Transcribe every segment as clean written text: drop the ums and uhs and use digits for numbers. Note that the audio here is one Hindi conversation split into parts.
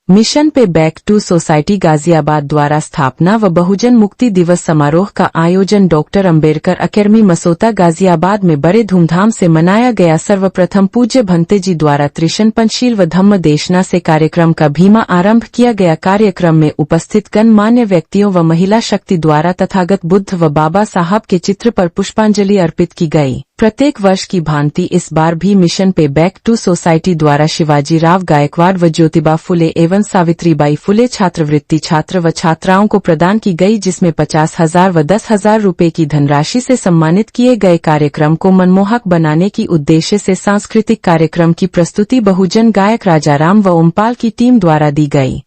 Mission pay back to society Ghaziabad द्वारा स्थापना व बहुजन मुक्ति दिवस समारोह का आयोजन डॉक्टर अंबेडकर अकेडमी मसोता गाजियाबाद में बड़े धूमधाम से मनाया गया। सर्वप्रथम पूज्य भंते जी द्वारा त्रिशन पंचशील व धम्म देशना से कार्यक्रम का भीमा आरंभ किया गया। कार्यक्रम में उपस्थित गणमान्य व्यक्तियों व महिला शक्ति द्वारा तथागत बुद्ध व बाबा साहब के चित्र पर पुष्पांजलि अर्पित की गई। प्रत्येक वर्ष की भांति इस बार भी mission pay back to society द्वारा शिवाजी राव गायकवाड़ व ज्योतिबा फुले एवं सावित्रीबाई फुले छात्रवृत्ति छात्र व छात्राओं को प्रदान की गई, जिसमें 50,000 व 10,000 रुपए की धनराशि से सम्मानित किए गए। कार्यक्रम को मनमोहक बनाने की उद्देश्य से सांस्कृतिक कार्यक्रम की प्रस्तुति बहुजन गायक राजाराम व ओमपाल की टीम द्वारा दी गई।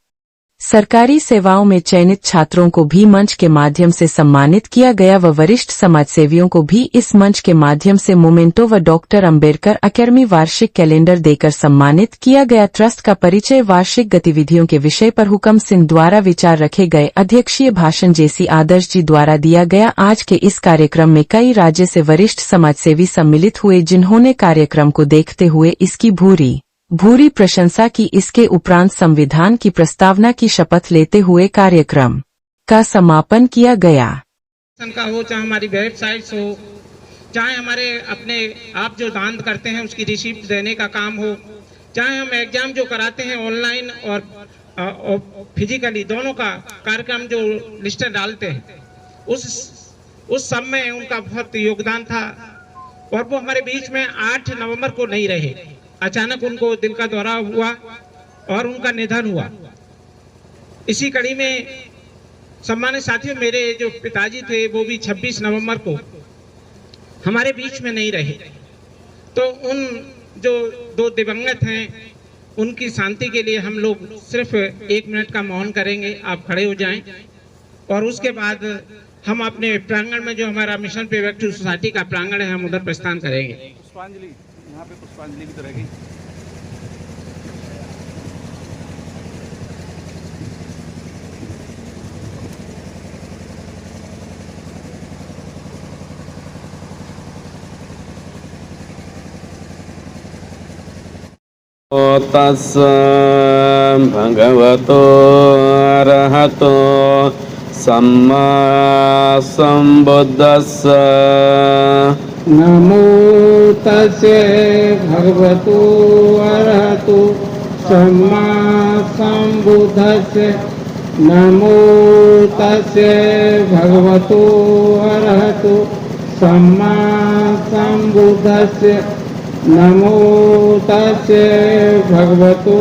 सरकारी सेवाओं में चयनित छात्रों को भी मंच के माध्यम से सम्मानित किया गया व वरिष्ठ समाजसेवियों को भी इस मंच के माध्यम से मोमेंटो व डॉक्टर अंबेडकर अकेडमी वार्षिक कैलेंडर देकर सम्मानित किया गया। ट्रस्ट का परिचय वार्षिक गतिविधियों के विषय पर हुकम सिंह द्वारा विचार रखे गए। अध्यक्षीय भाषण जेसी आदर्श जी द्वारा दिया गया। आज के इस कार्यक्रम में कई राज्य से वरिष्ठ समाजसेवी सम्मिलित हुए, जिन्होंने कार्यक्रम को देखते हुए इसकी भूरी प्रशंसा की। इसके उपरांत संविधान की प्रस्तावना की शपथ लेते हुए कार्यक्रम का समापन किया गया। का हो, चाहे हमारी वेबसाइट्स हो, चाहे हमारे अपने आप जो दान करते हैं उसकी रिसीप्ट देने का काम हो, चाहे हम एग्जाम जो कराते हैं ऑनलाइन और फिजिकली दोनों का कार्यक्रम जो लिस्ट डालते हैं, उस सब में उनका बहुत योगदान था। और वो हमारे बीच में 8 नवंबर को नहीं रहे, अचानक उनको दिल का दौरा हुआ और उनका निधन हुआ। इसी कड़ी में सम्मानित साथियों, मेरे जो पिताजी थे वो भी 26 नवंबर को हमारे बीच में नहीं रहे। तो उन जो 2 दिवंगत हैं उनकी शांति के लिए हम लोग सिर्फ 1 मिनट का मौन करेंगे। आप खड़े हो जाएं और उसके बाद हम अपने प्रांगण में, जो हमारा mission pay back to society का प्रांगण है, हम उधर प्रस्थान करेंगे। यहाँ पे पुष्पांजलि भी तो रहेगी। तस्स भगवतो अरहतो सम्मा संबुद्धस्स। नमो तस्से भगवतो अरहतो सम्मा संबुद्धस्से। नमो तस्से भगवतो अरहतो सम्मा संबुद्धस्से। नमो तस्से भगवतो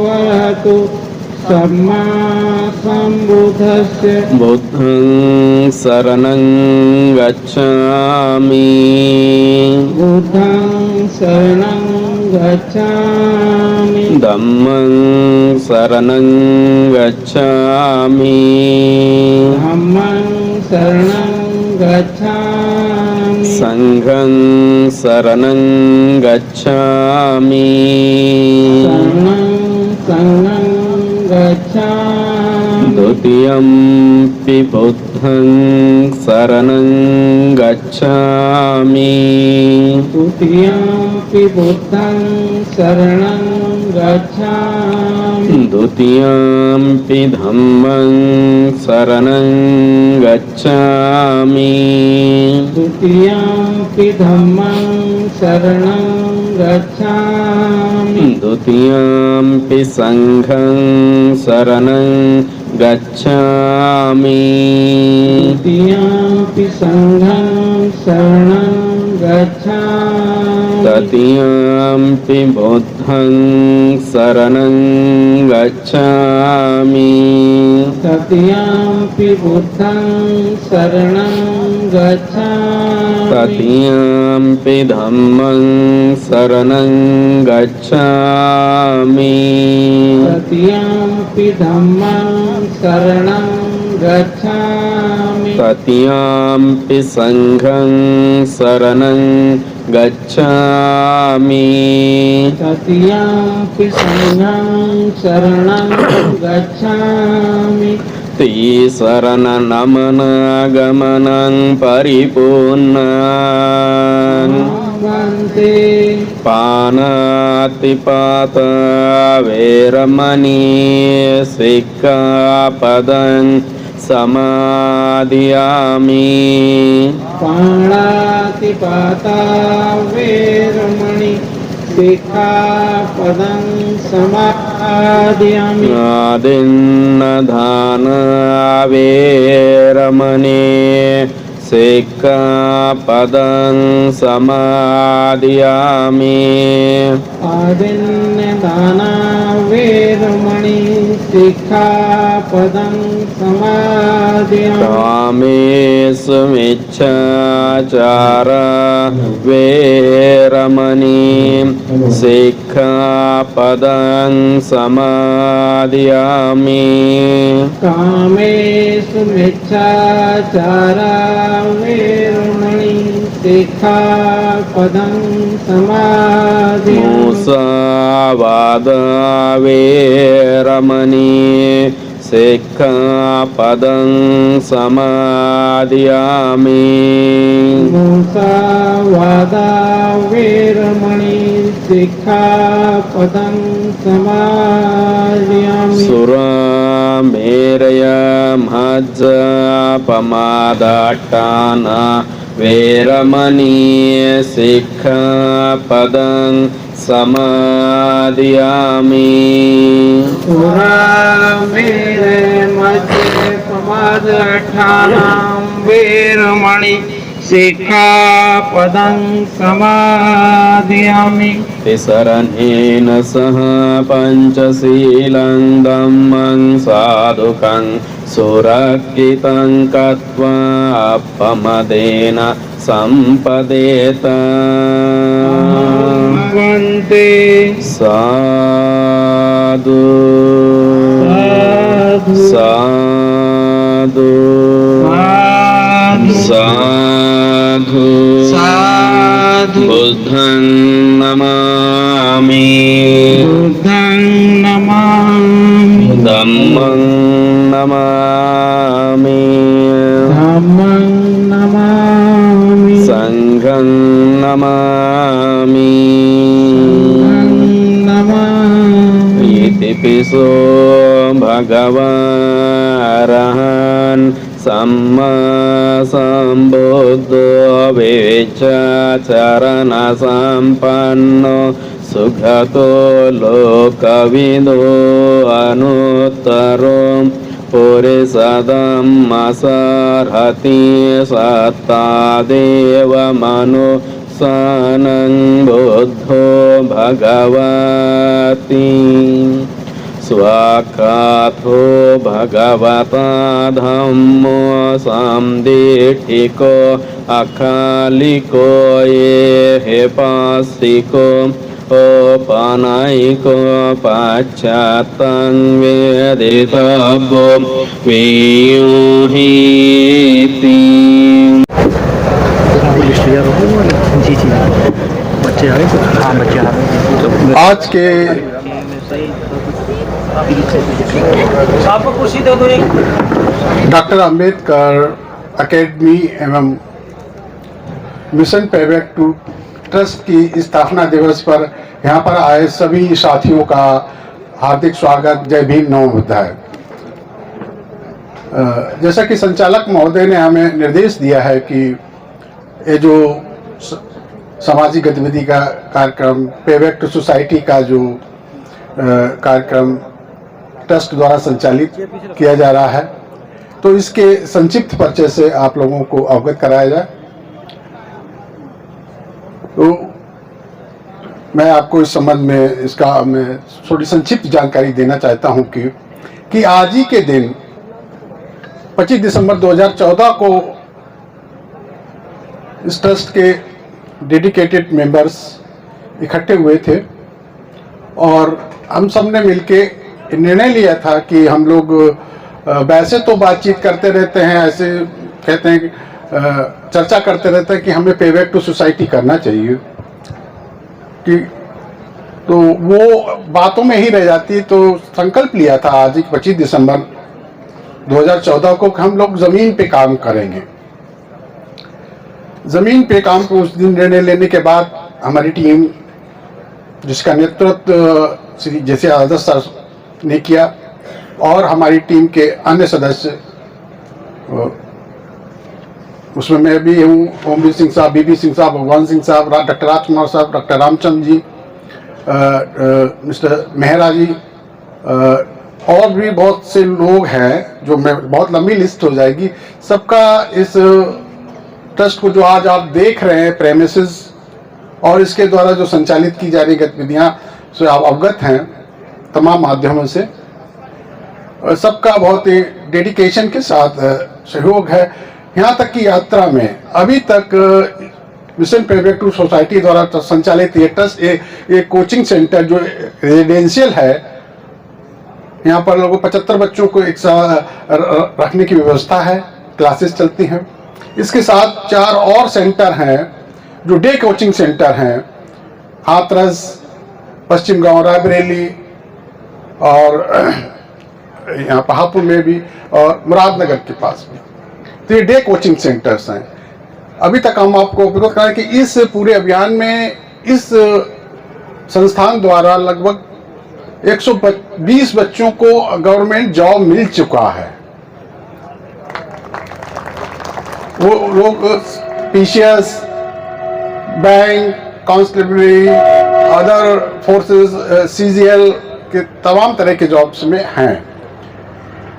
अरहतो सम्मा संबुद्धस्से। बुद्धं शरणं गच्छामि। बुद्धं शरणं गच्छामि। धम्मं शरणं गच्छामि। धम्मं शरणं गच्छामि। संघं शरणं गच्छामि। संघं गच्छामि। द्वितीयंपि बुद्धं शरणं गच्छामि। द्वितीयंपि बुद्धं शरणं गच्छामि। द्वितीयंपि धम्मं शरणं गच्छामि। द्वितीयंपि धम्मं शरणं गच्छामि। द्वितीयंपि संघं शरणं गच्छामि। द्वितीयंपि संघं शरणं गच्छामि। तृतीयंपि बुद्धं शरणं गच्छामि। तृतीयंपि बुद्धं शरणं गच्छामि। तृतीयंपि धम्मं शरणं गच्छामि। तृतीयंपि धम्मं शरणं गच्छामि। तृतीयंपि संघं शरणं गच्छामि। तृतीयंपि संघं शरणं गच्छामि। शरणनमनागमनं परिपूर्णं। वन्ते पानातिपाता वेरमणि सिक्खापदं समादियामि पाणातिपाता वेरमणि सिक्खापदं समादियामि आदिन्नदाना वेरमणि सिक्खापदं समादियामि आदिन्नदाना वेरमणि सिक्खापदं समादियामि कामेषु मिच्छाचारा वेरमणि सिक्खापदं समादियामि कामेषु मिच्छाचारा वेरमणि सिक्खापदं समादियामि मुसावादा वेरमणि सिक्खापदं समादियामि मुसावादा वेरमणि सिक्खापदं समादियामि सुरामेरय मज्जपमादाट्टाना वेरमणि सिक्खापदं समादियामि सुरामेरे मज्जपमादाट्टानां वेरमणि सिक्खापदं समादियामि तिसरणेन सह पञ्चशीलं धम्मं साधुकं सुरक्षितं कृत्वा अपमदेन सम्पदेत वन्ते साधु साधु साधु साधु बुद्धं नमामि बुद्धं नमामि धम्मं नमामि धम्मं नमामि संघं नमामि नमामि इतिपिसो भगवारहन् सम्मा सम्बुद्धो वेच्चाचरणसम्पन्नो सुगतो लोकविदो अनुत्तरो पुरुषधम्मसर्हति सत्तादेवमनुसानं बुद्धो भगवति स्वाख्यातो भगवता धम्मो संदिष्टिको अकालिको ये पास्तिको ओपनैको पाश्चात्तं वेदितव्यो वेयोहीति जी जी बच्चे आ गए हाँ बच्चे आ गए आज के आपको कुर्सी दे दो एक डॉक्टर अंबेडकर एकेडमी एवं मिशन पेबैक टू ट्रस्ट की स्थापना दिवस पर यहाँ पर आए सभी साथियों का हार्दिक स्वागत। जय भीम नमो बुद्धाय। जैसा कि संचालक महोदय ने हमें निर्देश दिया है कि ये जो सामाजिक गतिविधि का कार्यक्रम पेबैक टू सोसाइटी का जो कार्यक्रम ट्रस्ट द्वारा संचालित किया जा रहा है, तो इसके संक्षिप्त परिचय से आप लोगों को अवगत कराया जाए। तो मैं आपको इस संबंध में इसका मैं थोड़ी संक्षिप्त जानकारी देना चाहता हूं कि आज ही के दिन 25 दिसंबर 2014 को इस ट्रस्ट के डेडिकेटेड मेंबर्स इकट्ठे हुए थे और हम सब ने मिलके निर्णय लिया था कि हम लोग वैसे तो बातचीत करते रहते हैं, ऐसे कहते हैं कि चर्चा करते रहते हैं कि हमें पेबैक टू सोसाइटी करना चाहिए, कि तो वो बातों में ही रह जाती। तो संकल्प लिया था आज 25 दिसंबर 2014 को कि हम लोग जमीन पे काम करेंगे। जमीन पे काम को उस दिन निर्णय लेने के बाद हमारी टीम, जिसका नेतृत्व श्री जैसे आदर्श सर ने किया, और हमारी टीम के अन्य सदस्य, उसमें मैं भी हूँ, ओमवीर सिंह साहब, बीबी सिंह साहब, भगवान सिंह साहब, डॉक्टर राजकुमार साहब, डॉक्टर रामचंद्र जी, मिस्टर मेहरा जी, और भी बहुत से लोग हैं जो मैं बहुत लंबी लिस्ट हो जाएगी। सबका इस ट्रस्ट को जो आज आप देख रहे हैं प्रेमिसेस और इसके द्वारा जो संचालित की जा रही गतिविधियां से आप अवगत हैं तमाम माध्यमों से। सबका बहुत ही डेडिकेशन के साथ सहयोग है। यहाँ तक की यात्रा में अभी तक मिशन पेबैक टू सोसाइटी द्वारा संचालित ये ट्रस्ट एक कोचिंग सेंटर जो रेजिडेंशियल है, यहाँ पर लोगों 75 बच्चों को एक साथ रखने की व्यवस्था है, क्लासेस चलती हैं। इसके साथ 4 और सेंटर हैं जो डे कोचिंग सेंटर हैं, हाथरस, पश्चिम गांव, रायबरेली और यहाँ पहाड़पुर में भी और मुरादनगर के पास भी। तो ये डे कोचिंग सेंटर्स हैं। अभी तक हम आपको अवगत कराएं कि इस पूरे अभियान में इस संस्थान द्वारा लगभग 120 बच्चों को गवर्नमेंट जॉब मिल चुका है। वो लोग PCS, bank, constabulary, other forces, CGL के तमाम तरह के जॉब्स में हैं।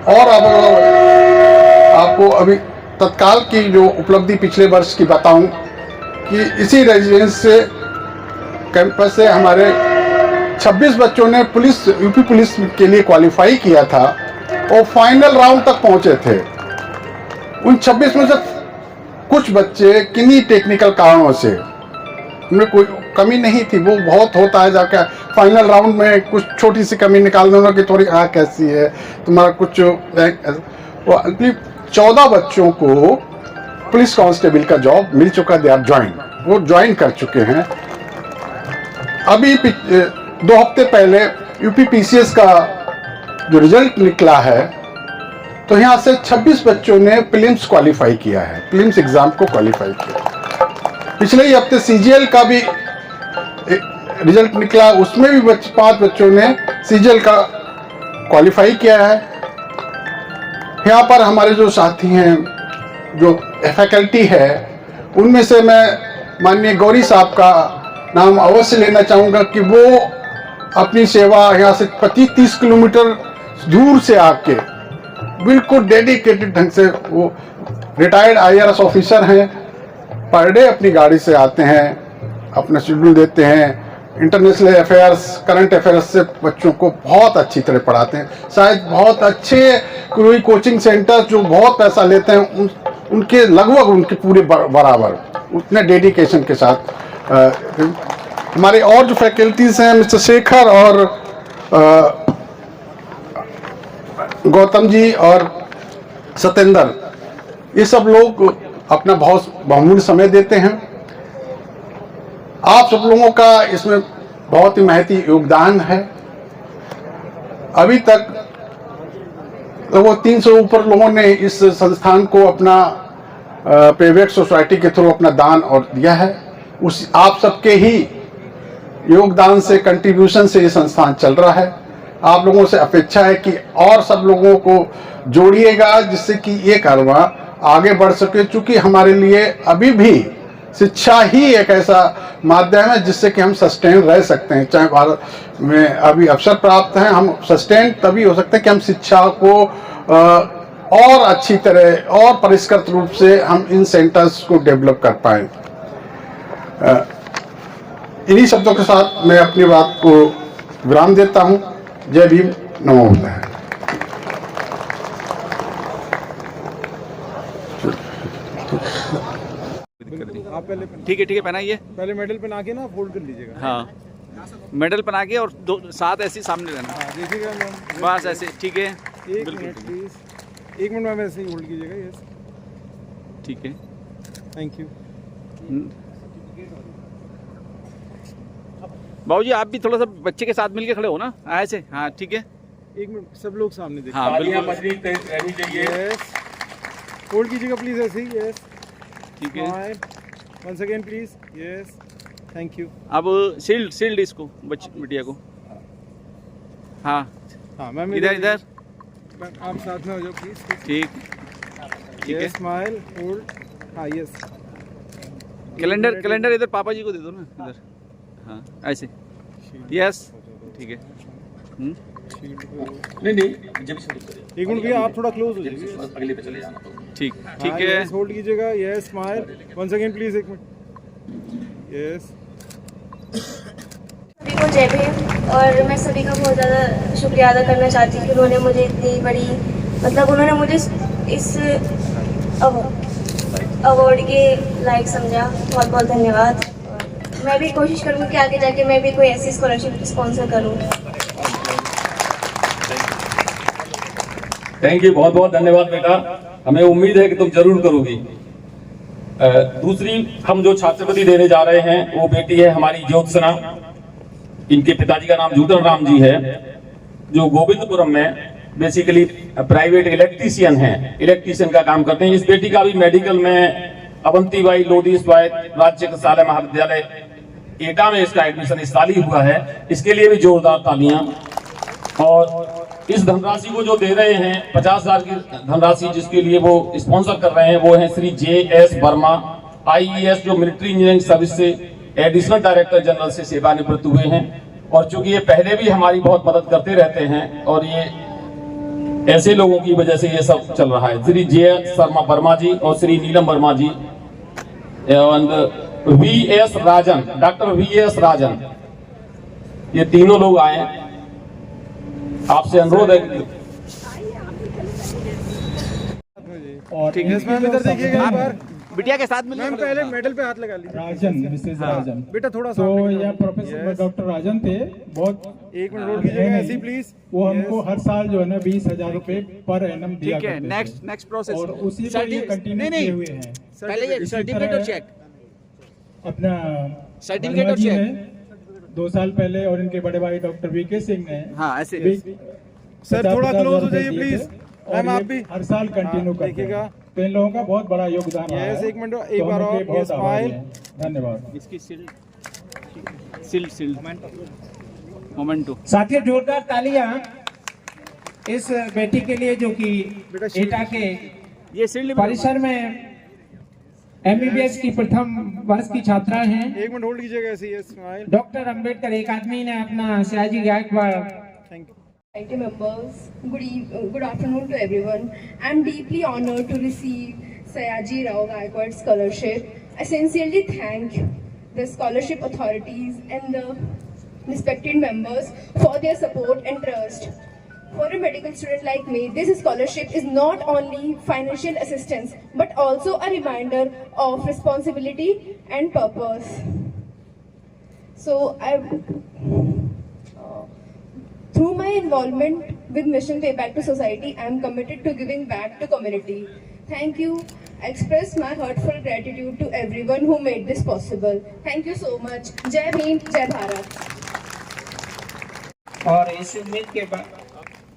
और अब आपको अभी तत्काल की जो उपलब्धि पिछले वर्ष की बताऊं कि इसी रेजिडेंस से कैंपस से हमारे 26 बच्चों ने यूपी पुलिस के लिए क्वालिफाई किया था और फाइनल राउंड तक पहुंचे थे। उन 26 में से कुछ बच्चे किन्हीं टेक्निकल कारणों से, उनमें कोई कमी नहीं थी, वो बहुत होता है जाकर फाइनल राउंड में कुछ छोटी सी कमी निकाल देना कि थोड़ी आँख कैसी है तुम्हारा कुछ। 14 बच्चों को पुलिस कांस्टेबल का जॉब मिल चुका, दे आर ज्वाइन, वो ज्वाइन कर चुके हैं। अभी 2 हफ्ते पहले यूपी पीसीएस का जो रिजल्ट निकला है, तो यहाँ से 26 बच्चों ने प्रीलिम्स क्वालिफाई किया है, प्रीलिम्स एग्जाम को क्वालिफाई किया। पिछले ही हफ्ते सीजीएल का भी रिजल्ट निकला, उसमें भी 5 बच्चों ने सीजीएल का क्वालिफाई किया है। यहाँ पर हमारे जो साथी हैं, जो फैकल्टी है, उनमें से मैं माननीय गौरी साहब का नाम अवश्य लेना चाहूँगा कि वो अपनी सेवा यहाँ से 25-30 किलोमीटर दूर से आके बिल्कुल डेडिकेटेड ढंग से, वो रिटायर्ड आईआरएस ऑफिसर हैं, पर डे अपनी गाड़ी से आते हैं, अपना शेड्यूल देते हैं, इंटरनेशनल अफेयर्स, करंट अफेयर्स से बच्चों को बहुत अच्छी तरह पढ़ाते हैं। शायद बहुत अच्छे कोई कोचिंग सेंटर जो बहुत पैसा लेते हैं उनके लगभग उनके पूरे बराबर उतने डेडिकेशन के साथ हमारे और जो फैकल्टीज हैं, मिस्टर शेखर और गौतम जी और सतेंद्र, ये सब लोग अपना बहुत बहुमूल्य समय देते हैं। आप सब लोगों का इसमें बहुत ही महती योगदान है। अभी तक वो 300 ऊपर लोगों ने इस संस्थान को अपना पेबैक सोसाइटी के थ्रू अपना दान और दिया है। उस आप सबके ही योगदान से, कंट्रीब्यूशन से ये संस्थान चल रहा है। आप लोगों से अपेक्षा है कि और सब लोगों को जोड़िएगा, जिससे कि ये कारवां आगे बढ़ सके। चूंकि हमारे लिए अभी भी शिक्षा ही एक ऐसा माध्यम है जिससे कि हम सस्टेन रह सकते हैं। चाहे भारत में अभी अवसर प्राप्त हैं, हम सस्टेन तभी हो सकते हैं कि हम शिक्षा को और अच्छी तरह और परिष्कृत रूप से हम इन सेंटर्स को डेवलप कर पाए। इन्हीं शब्दों के साथ मैं अपनी बात को विराम देता हूं। जय भीम, नमो बुद्धाय। आप पहले ठीक है पहनाइए। पहले मेडल पहना के ना फोल्ड कर लीजिएगा। हाँ, मेडल पहना के और 2 साथ ऐसे ही सामने रहना। हाँ, देखिएगा मैम, बस ऐसे, ठीक है। एक मिनट प्लीज, 1 मिनट मैम ऐसे ही होल्ड कीजिएगा। यस, ठीक है, थैंक यू। बाबूजी आप भी थोड़ा सा बच्चे के साथ मिलके खड़े हो ना, ऐसे। हाँ ठीक है, 1 मिनट, सब लोग सामने देखिए। हाँ बिल्कुल, यस, होल्ड कीजिएगा प्लीज ऐसे ही। यस, ठीक है। Once again, please. Yes. Thank you. अब शील्ड इसको बिटिया को। हाँ हाँ मैम इधर इधर मैम आप साथ में हो जाओ प्लीज। ठीक है। Smile hold. हाँ यस। कैलेंडर इधर पापा जी को दे दो ना इधर। हाँ ऐसे यस ठीक है। नहीं एक मिनट भैया आप थोड़ा क्लोज हो जाइए। अगले पे चले जाना। ठीक है। होल्ड कीजिएगा। Yes smile once again please. एक मिनट। यस। सभी को जय भीम। और मैं सभी का बहुत ज़्यादा शुक्रिया अदा करना चाहती हूँ कि उन्होंने मुझे इतनी बड़ी उन्होंने मुझे इस अवार्ड के लायक समझा। बहुत बहुत धन्यवाद। और मैं भी कोशिश करूँगी कि आगे जाके मैं भी कोई ऐसी स्कॉलरशिप स्पॉन्सर करूँ। थैंक यू, बहुत बहुत धन्यवाद बेटा। हमें उम्मीद है कि तुम जरूर करोगी। दूसरी हम जो छात्रवृत्ति देने जा रहे हैं वो बेटी है हमारी ज्योत्सना। इनके पिताजी का नाम जूतन राम जी है, जो गोविंदपुरम में बेसिकली प्राइवेट इलेक्ट्रीशियन हैं, इलेक्ट्रीशियन का काम करते हैं। इस बेटी का भी मेडिकल में अवंतीबाई लोधी स्वायत्त राज्य चिकित्सालय महाविद्यालय एटा में इसका एडमिशन इस साल ही हुआ है। इसके लिए भी जोरदार तालियां। और इस धनराशि को जो दे रहे हैं 50,000 की धनराशि जिसके लिए वो स्पॉन्सर कर रहे हैं वो है श्री JS वर्मा IES, जो मिलिट्री इंजीनियरिंग सर्विस से एडिशनल डायरेक्टर जनरल से सेवानिवृत्त हुए हैं। और चूंकि ये पहले भी हमारी बहुत मदद करते रहते हैं और ये ऐसे लोगों की वजह से ये सब चल रहा है। श्री JS वर्मा जी और श्री नीलम वर्मा जी एवं VS राजन, डॉक्टर VS राजन, ये तीनों लोग आए हैं। आपसे अनुरोध है और ठीक है मैम इधर देखिएगा एक बार। बिटिया के साथ मिलकर मैम पहले मेडल पे हाथ लगा लीजिए। राजन, मिसेज राजन बेटा थोड़ा सा। तो यह प्रोफेसर डॉक्टर राजन थे। बहुत एक मिनट होल्ड कीजिएगा ऐसे ही प्लीज। वो हमको हर साल जो है ना 20,000 रुपए पर एनम दिया ठीक है। करते थे। नेक्स्ट प्रोसेस और उसी को ये कंटिन्यू किए हुए हैं। पहले ये सर्टिफिकेट और चेक, अपना सर्टिफिकेट और चेक 2 साल पहले और इनके बड़े भाई डॉक्टर VK सिंह ने हाँ ऐसे सर थोड़ा क्लोज हो जाइए प्लीज। मैम आप भी हर साल कंटिन्यू करते हैं। तो इन लोगों का बहुत बड़ा योगदान रहा है। एक मिनट एक बार और बहुत आभारी स्माइल। हैं। धन्यवाद। इसकी सील्ड मोमेंटो। साथियों जोरदार तालियां इस बेटी के लिए जो कि एटा के ये सील्ड परिसर में MBBS की प्रथम वर्ष की छात्रा हैं। एक मिनट होल्ड कीजिएगा ऐसे ही। स्माइल। डॉक्टर अंबेडकर एकेडमी ने अपना Sayaji Gaikwad. Thank you. Society members, good afternoon to everyone. I am deeply honored to receive Sayaji Rao Gaikwad Scholarship. I sincerely thank the scholarship authorities and the respected members for their support and trust. For a medical student like me, this scholarship is not only financial assistance but also a reminder of responsibility and purpose. So through my involvement with Mission Pay Back to Society, I am committed to giving back to community. Thank you. I express my heartfelt gratitude to everyone who made this possible. Thank you so much. Jai Bhim, Jai Bharat. और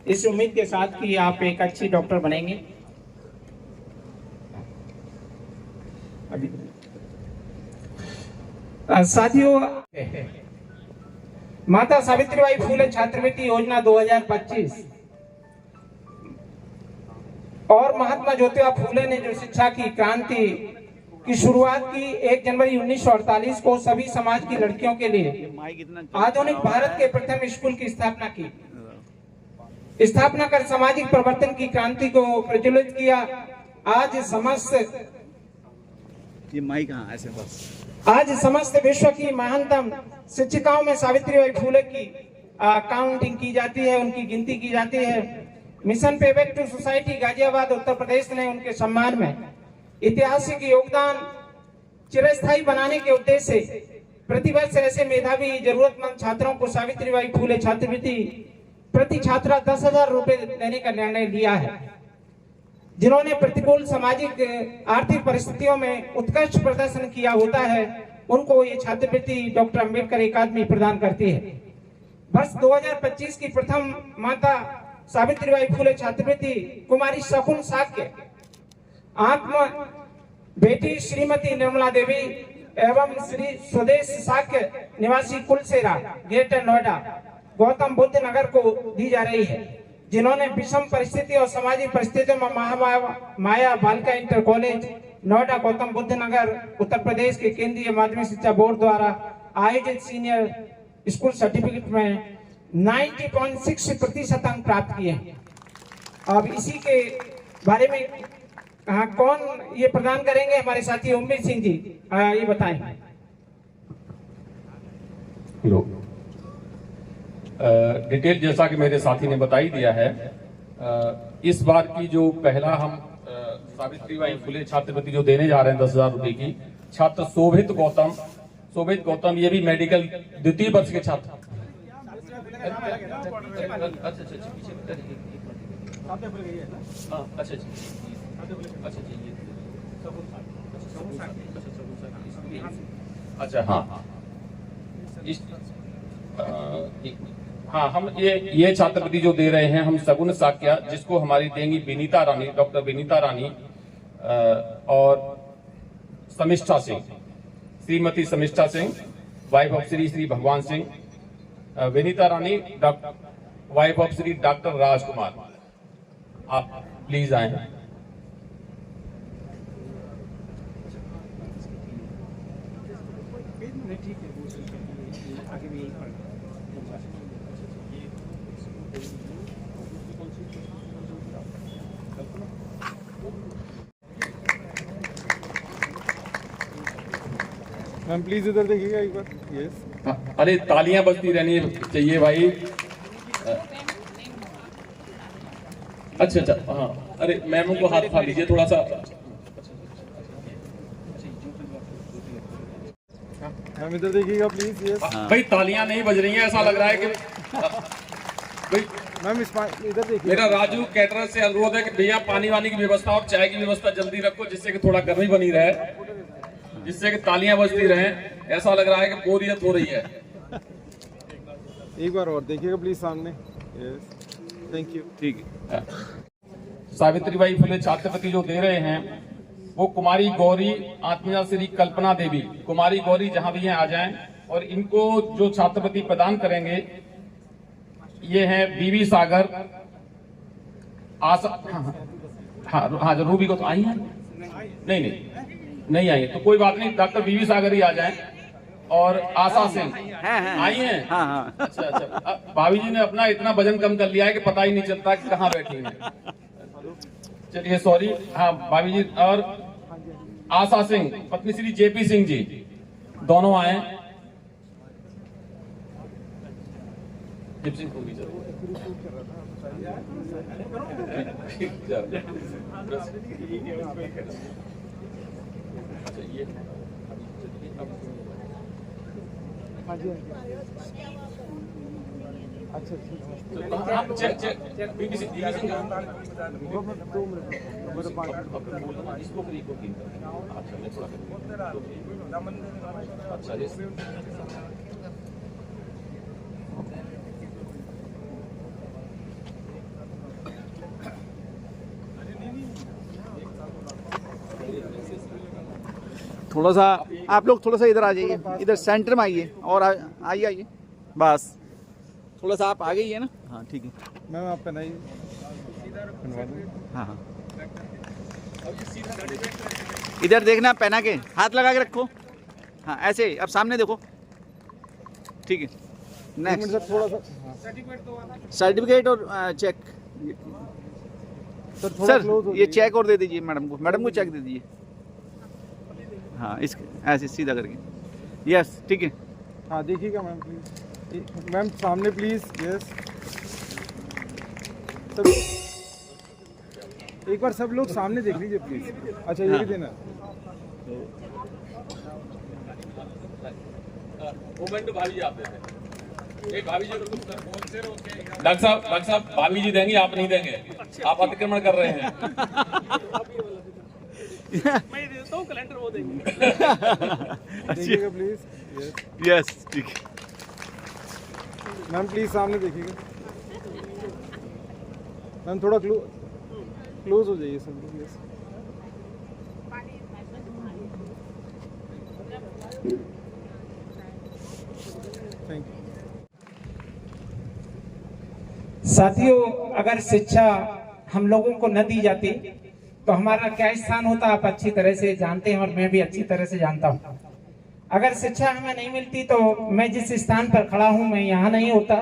इस उम्मीद के साथ कि आप एक अच्छी डॉक्टर बनेंगे। साथियों, माता सावित्रीबाई फूले छात्रवृत्ति योजना 2025 और महात्मा ज्योतिबा फूले ने जो शिक्षा की क्रांति की शुरुआत की 1 जनवरी 1948 को सभी समाज की लड़कियों के लिए आधुनिक भारत के प्रथम स्कूल की स्थापना कर सामाजिक परिवर्तन की क्रांति को प्रज्वलित किया। आज समस्त विश्व की महानतम शिक्षिकाओं में सावित्रीबाई फूले की काउंटिंग की जाती है, उनकी गिनती की जाती है। Mission pay back to society Ghaziabad Uttar प्रदेश ने उनके सम्मान में ऐतिहासिक योगदान चिरस्थायी बनाने के उद्देश्य से प्रतिवर्ष ऐसे मेधावी जरूरतमंद छात्रों को सावित्रीबाई फूले छात्रवृत्ति प्रति छात्रा 10,000 रुपए देने का निर्णय लिया है। जिन्होंने प्रतिकूल सामाजिक आर्थिक परिस्थितियों में उत्कृष्ट प्रदर्शन किया होता है, उनको ये छात्रवृत्ति डॉक्टर अंबेडकर एकेडमी प्रदान करती है। वर्ष 2025 की प्रथम माता सावित्रीबाई फूले छात्रवृत्ति कुमारी शकुन साक्य, आत्म बेटी श्रीमती निर्मला देवी, एवं श्री स्वदेश शाक्य निवासी कुलसेरा ग्रेटर नोएडा गौतम बुद्ध नगर को दी जा रही है, जिन्होंने विषम परिस्थिति और सामाजिक परिस्थितियों में महामाया बालिका इंटर कॉलेज नोएडा गौतम बुद्ध नगर उत्तर प्रदेश के केंद्रीय माध्यमिक शिक्षा बोर्ड द्वारा आयोजित सीनियर स्कूल सर्टिफिकेट में 90.6% अंक प्राप्त किए हैं। अब इसी के बारे में कौन ये प्रदान करेंगे? हमारे साथी उम्मीद सिंह जी, ये बताएं। हेलो, डिटेल जैसा कि मेरे साथी ने बता ही दिया है। इस बार की जो पहला हम सावित्रीबाई फुले छात्रवृत्ति जो देने जा रहे हैं 10,000 रुपए की, छात्र शोभित गौतम ये भी मेडिकल द्वितीय वर्ष के छात्र। अच्छा हाँ, हाँ हम ये छात्रवृत्ति जो दे रहे हैं हम सगुन साक्या, जिसको हमारी देंगी विनीता रानी, डॉक्टर विनीता रानी और समिष्ठा सिंह, श्रीमती समिष्ठा सिंह, वाइफ ऑफ श्री भगवान सिंह। विनीता रानी वाइफ ऑफ श्री डॉक्टर राजकुमार। आप प्लीज आए। मैम प्लीज इधर देखिएगा एक बार। यस, अरे तालियां बजती रहनी चाहिए भाई। अच्छा हाँ, अरे मैम को हाथ उठा लीजिए थोड़ा सा। मैम इधर देखिएगा प्लीज। यस भाई तालियां नहीं बज रही हैं, ऐसा लग रहा है कि भाई। मैम इधर देखिए। मेरा राजू कैटरर से अनुरोध है कि भैया पानी वानी की व्यवस्था और चाय की व्यवस्था जल्दी रखो, जिससे कि थोड़ा गर्मी बनी रहे, जिससे कि तालियां बजती रहें। ऐसा लग रहा है कि बोरियत हो रही है। एक बार और देखिएगा प्लीज सामने। Yes, thank you. ठीक है। सावित्रीबाई फुले छात्रवृत्ति जो दे रहे हैं वो कुमारी गौरी आत्मीय श्री कल्पना देवी, कुमारी गौरी जहां भी हैं आ जाएं। और इनको जो छात्रवृत्ति प्रदान करेंगे ये हैं बीवी सागर आशा। हाँ रूबी को तो आई है? नहीं आई है तो कोई बात नहीं, डॉक्टर बीवी सागर ही आ जाएं। और आशा सिंह आई हैं? हाँ। अच्छा। भाभी जी ने अपना इतना वजन कम कर लिया है कि पता ही नहीं चलता कि कहाँ बैठी हैं। चलिए सॉरी। हाँ भाभी जी। और आशा सिंह पत्नी श्री जेपी सिंह जी दोनों आए। सिंह को भी अच्छा थोड़ा सा आप लोग थोड़ा सा इधर आ जाइए, इधर सेंटर में आइए और आइए बस थोड़ा सा आप आगे ही है ना। हाँ ठीक है मैम, आप पहनाइए। हाँ इधर देखना, पहना के हाथ लगा के रखो। हाँ ऐसे, अब सामने देखो। ठीक है, नेक्स्ट थोड़ा सा सर्टिफिकेट और चेक। सर ये चेक और दे दीजिए मैडम को चेक दे दीजिए। हाँ इस ऐसे सीधा करके। यस ठीक है। हाँ देखिएगा मैम प्लीज। मैम सामने प्लीज। यस सब एक बार सब लोग सामने देख लीजिए प्लीज। अच्छा ये भी देना। भाभी जी आप एक भाभी जी डॉक्टर साहब भाभी जी देंगी, आप नहीं देंगे। आप अतिक्रमण कर रहे हैं। मैं देता हूँ, कैलेंडर वो देंगे। देखिएगा प्लीज। यस ठीक है मैम प्लीज सामने देखिएगा। मैम थोड़ा क्लोज हो जाइए सब लोग। यस साथियों, अगर शिक्षा हम लोगों को न दी जाती तो हमारा क्या स्थान होता, आप अच्छी तरह से जानते हैं और मैं भी अच्छी तरह से जानता हूं। अगर शिक्षा हमें नहीं मिलती तो मैं जिस स्थान पर खड़ा हूं मैं यहाँ नहीं होता,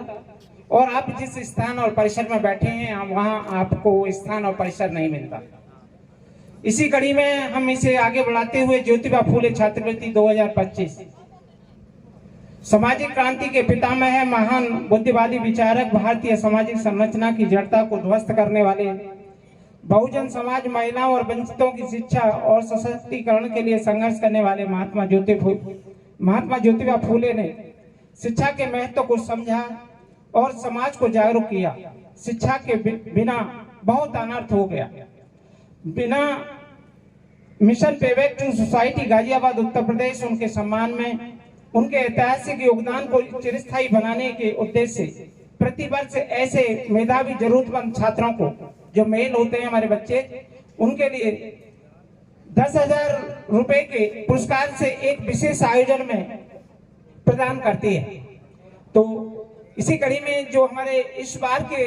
और आप जिस स्थान और परिसर में बैठे हैं वहाँ आपको स्थान और परिसर नहीं मिलता। इसी कड़ी में हम इसे आगे बढ़ाते हुए ज्योतिबा फूले छात्रवृत्ति 2025 सामाजिक क्रांति के पितामह, महान बुद्धिवादी विचारक, भारतीय सामाजिक संरचना की जड़ता को ध्वस्त करने वाले, बहुजन समाज, महिलाओं और वंचितों की शिक्षा और सशक्तिकरण के लिए संघर्ष करने वाले महात्मा ज्योतिबा फूले ने शिक्षा के महत्व को समझा और समाज को जागरूक किया। शिक्षा के बिना बहुत अनर्थ हो गया। बिना mission payback to society Ghaziabad Uttar Pradesh उनके सम्मान में उनके ऐतिहासिक योगदान को चिरस्थायी बनाने के उद्देश्य से प्रतिवर्ष ऐसे मेधावी जरूरतमंद छात्रों को, जो मेल होते हैं हमारे बच्चे, उनके लिए 10,000 रुपए के पुरस्कार से एक विशेष आयोजन में प्रदान करती है। तो इसी कड़ी में जो हमारे इस बार के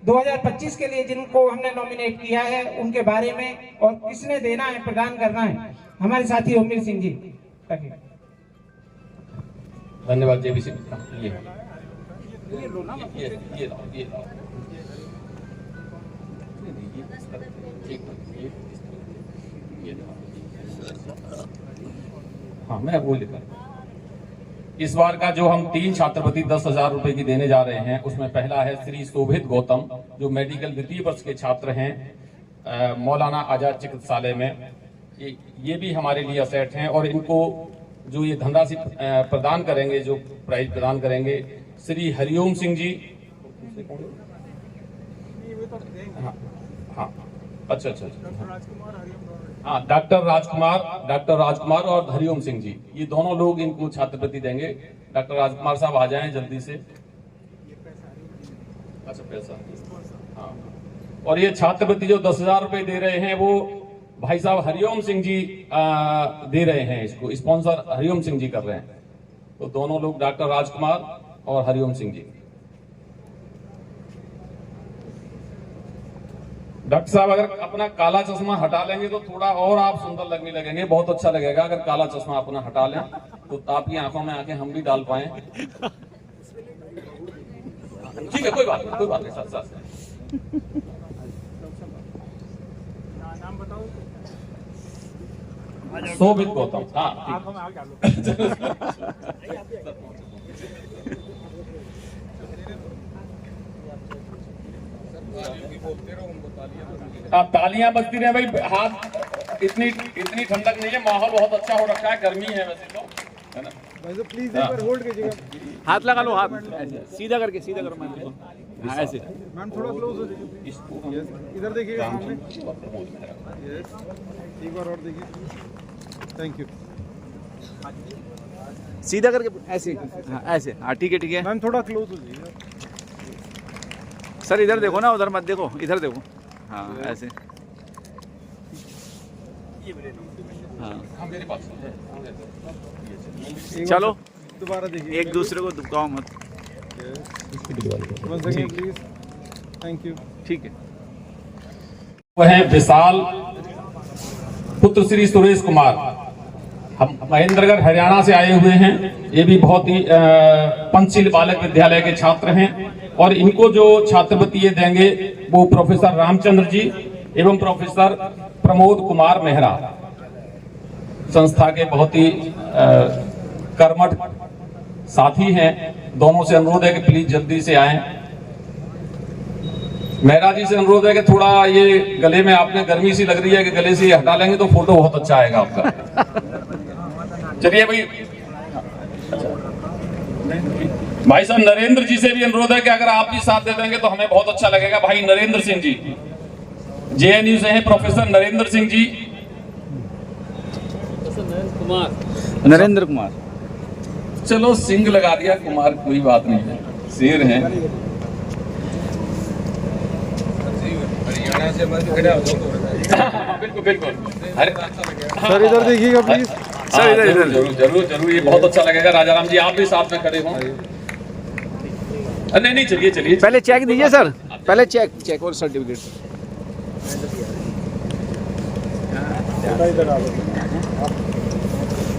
2025 के लिए जिनको हमने नॉमिनेट किया है उनके बारे में और किसने देना है, प्रदान करना है, हमारे साथी उम्मीद सिंह जी। धन्यवाद जेबी सिंह। हाँ, मैं वो लिखा। इस बार का जो हम 3 छात्रवृत्ति 10,000 रुपए की देने जा रहे हैं, उसमें पहला है श्री शोभित गौतम, जो मेडिकल द्वितीय वर्ष के छात्र हैं मौलाना आजाद चिकित्सालय में। ये भी हमारे लिए असेट हैं, और इनको जो ये धनराशि प्रदान करेंगे, जो प्राइज प्रदान करेंगे, श्री हरिओम सिंह जी। हाँ, अच्छा, हाँ, डॉक्टर राजकुमार और हरिओम सिंह जी, ये दोनों लोग इनको छात्रवृत्ति देंगे। डॉक्टर राजकुमार साहब आ जाएं जल्दी से। अच्छा, पैसा, हाँ। और ये छात्रवृत्ति जो 10,000 रुपए दे रहे हैं वो भाई साहब हरिओम सिंह जी दे रहे हैं, इसको स्पॉन्सर हरिओम सिंह जी कर रहे हैं। तो दोनों लोग डॉक्टर राजकुमार और हरिओम सिंह जी। डॉक्टर साहब अगर अपना काला चश्मा हटा लेंगे तो थोड़ा और आप सुंदर लगने लगेंगे, बहुत अच्छा लगेगा अगर काला चश्मा अपना हटा लें, तो आपकी आंखों में आंखें हम भी डाल पाए। ठीक है, कोई बात नहीं, साथ शोभित गौतम। हाँ, तालियां बजती रहे भाई। हाथ इतनी ठंडक नहीं है, माहौल बहुत अच्छा हो रखा है, गर्मी है वैसे तो, है ना भाई? तो प्लीज एक बार होल्ड कीजिएगा, हाथ लगा लो, हाथ सीधा करो मैम। हाँ, ऐसे मैम थोड़ा क्लोज हो जाइए, इधर देखिएगा सामने। यस, एक बार और देखिए। Thank you. सीधा करके ऐसे, हाँ ऐसे, हाँ ठीक है। मैम थोड़ा क्लोज हो जाइए सर, इधर देखो ना, उधर मत देखो, इधर देखो। हाँ ऐसे, हाँ मेरे पास। चलो दोबारा देखिए, एक दूसरे को दुबकाओ मत। Please, thank you. ठीक है। वो है विशाल पुत्र श्री सुरेश कुमार, हम महेंद्रगढ़ हरियाणा से आए हुए हैं। ये भी बहुत ही पंचशील बालक विद्यालय के छात्र हैं, और इनको जो छात्रवृत्ति ये देंगे वो प्रोफेसर रामचंद्र जी एवं प्रोफेसर प्रमोद कुमार मेहरा, संस्था के बहुत ही कर्मठ साथी हैं। दोनों से अनुरोध है कि प्लीज जल्दी से आएं। मेहरा जी से अनुरोध है कि थोड़ा ये गले में आपने गर्मी सी लग रही है, कि गले से हटा लेंगे तो फोटो बहुत अच्छा आएगा आपका। चलिए भाई साहब नरेंद्र जी से भी अनुरोध है कि अगर आप भी साथ दे देंगे तो हमें बहुत अच्छा लगेगा। भाई नरेंद्र सिंह जी जेएनयू से हैं, प्रोफेसर नरेंद्र सिंह जी। नरेंद्र कुमार, चलो सिंह लगा दिया, कुमार कोई बात नहीं है, शेर हैं। बिल्कुल। सर इधर देखिएगा प्लीज। सर इधर जरूर इधर जरूर जरूर जरूर, ये बहुत अच्छा लगेगा। राजा राम जी आप भी साथ में खड़े हों। नहीं नहीं, चलिए चलिए। पहले चेक दीजिए सर, पहले चेक और सर्टिफिकेट।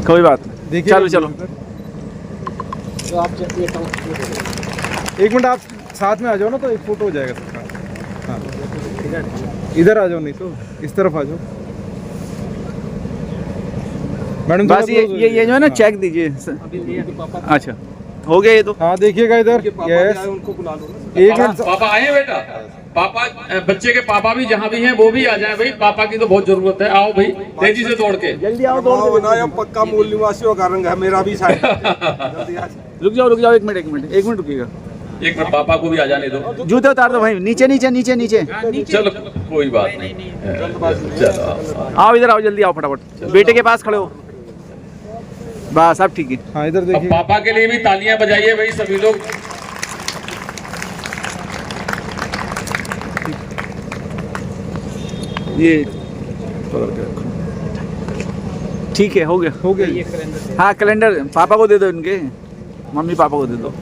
कोई बात नहीं, चलो चलो। तो आप एक मिनट, आप साथ में आ जाओ ना तो एक फोटो हो जाएगा सबका। हाँ इधर आ जाओ, नहीं तो इस तरफ आ जाओ मैडम। बस ये जो है ना, चेक दीजिए। अच्छा हो गया ये तो। हाँ देखिएगा इधर, यस उनको बुला लो। एक मिनट, पापा आए बेटा, पापा बच्चे के पापा भी जहाँ भी हैं वो भी आ जाए भाई, पापा की तो बहुत जरूरत है। आओ भाई तेजी से दौड़ के, जल्दी आओ, दौड़ ना पक्का मूल निवासियों का रंग है मेरा भी साइड। रुक जाओ एक मिनट रुकिएगा। एक मिनट, पापा को भी आ जाने दो। जूते उतार दो भाई, नीचे नीचे नीचे नीचे। चलो कोई बात नहीं, चलो आओ इधर आओ, जल्दी आओ फटाफट, बेटे के पास खड़े हो। बस अब ठीक है। हाँ इधर अब देखिए, पापा के लिए भी तालियां बजाइए भाई सभी लोग। ये पकड़ के रखो, ठीक है, हो गया। हाँ कैलेंडर पापा को दे दो, इनके मम्मी पापा को दे दो।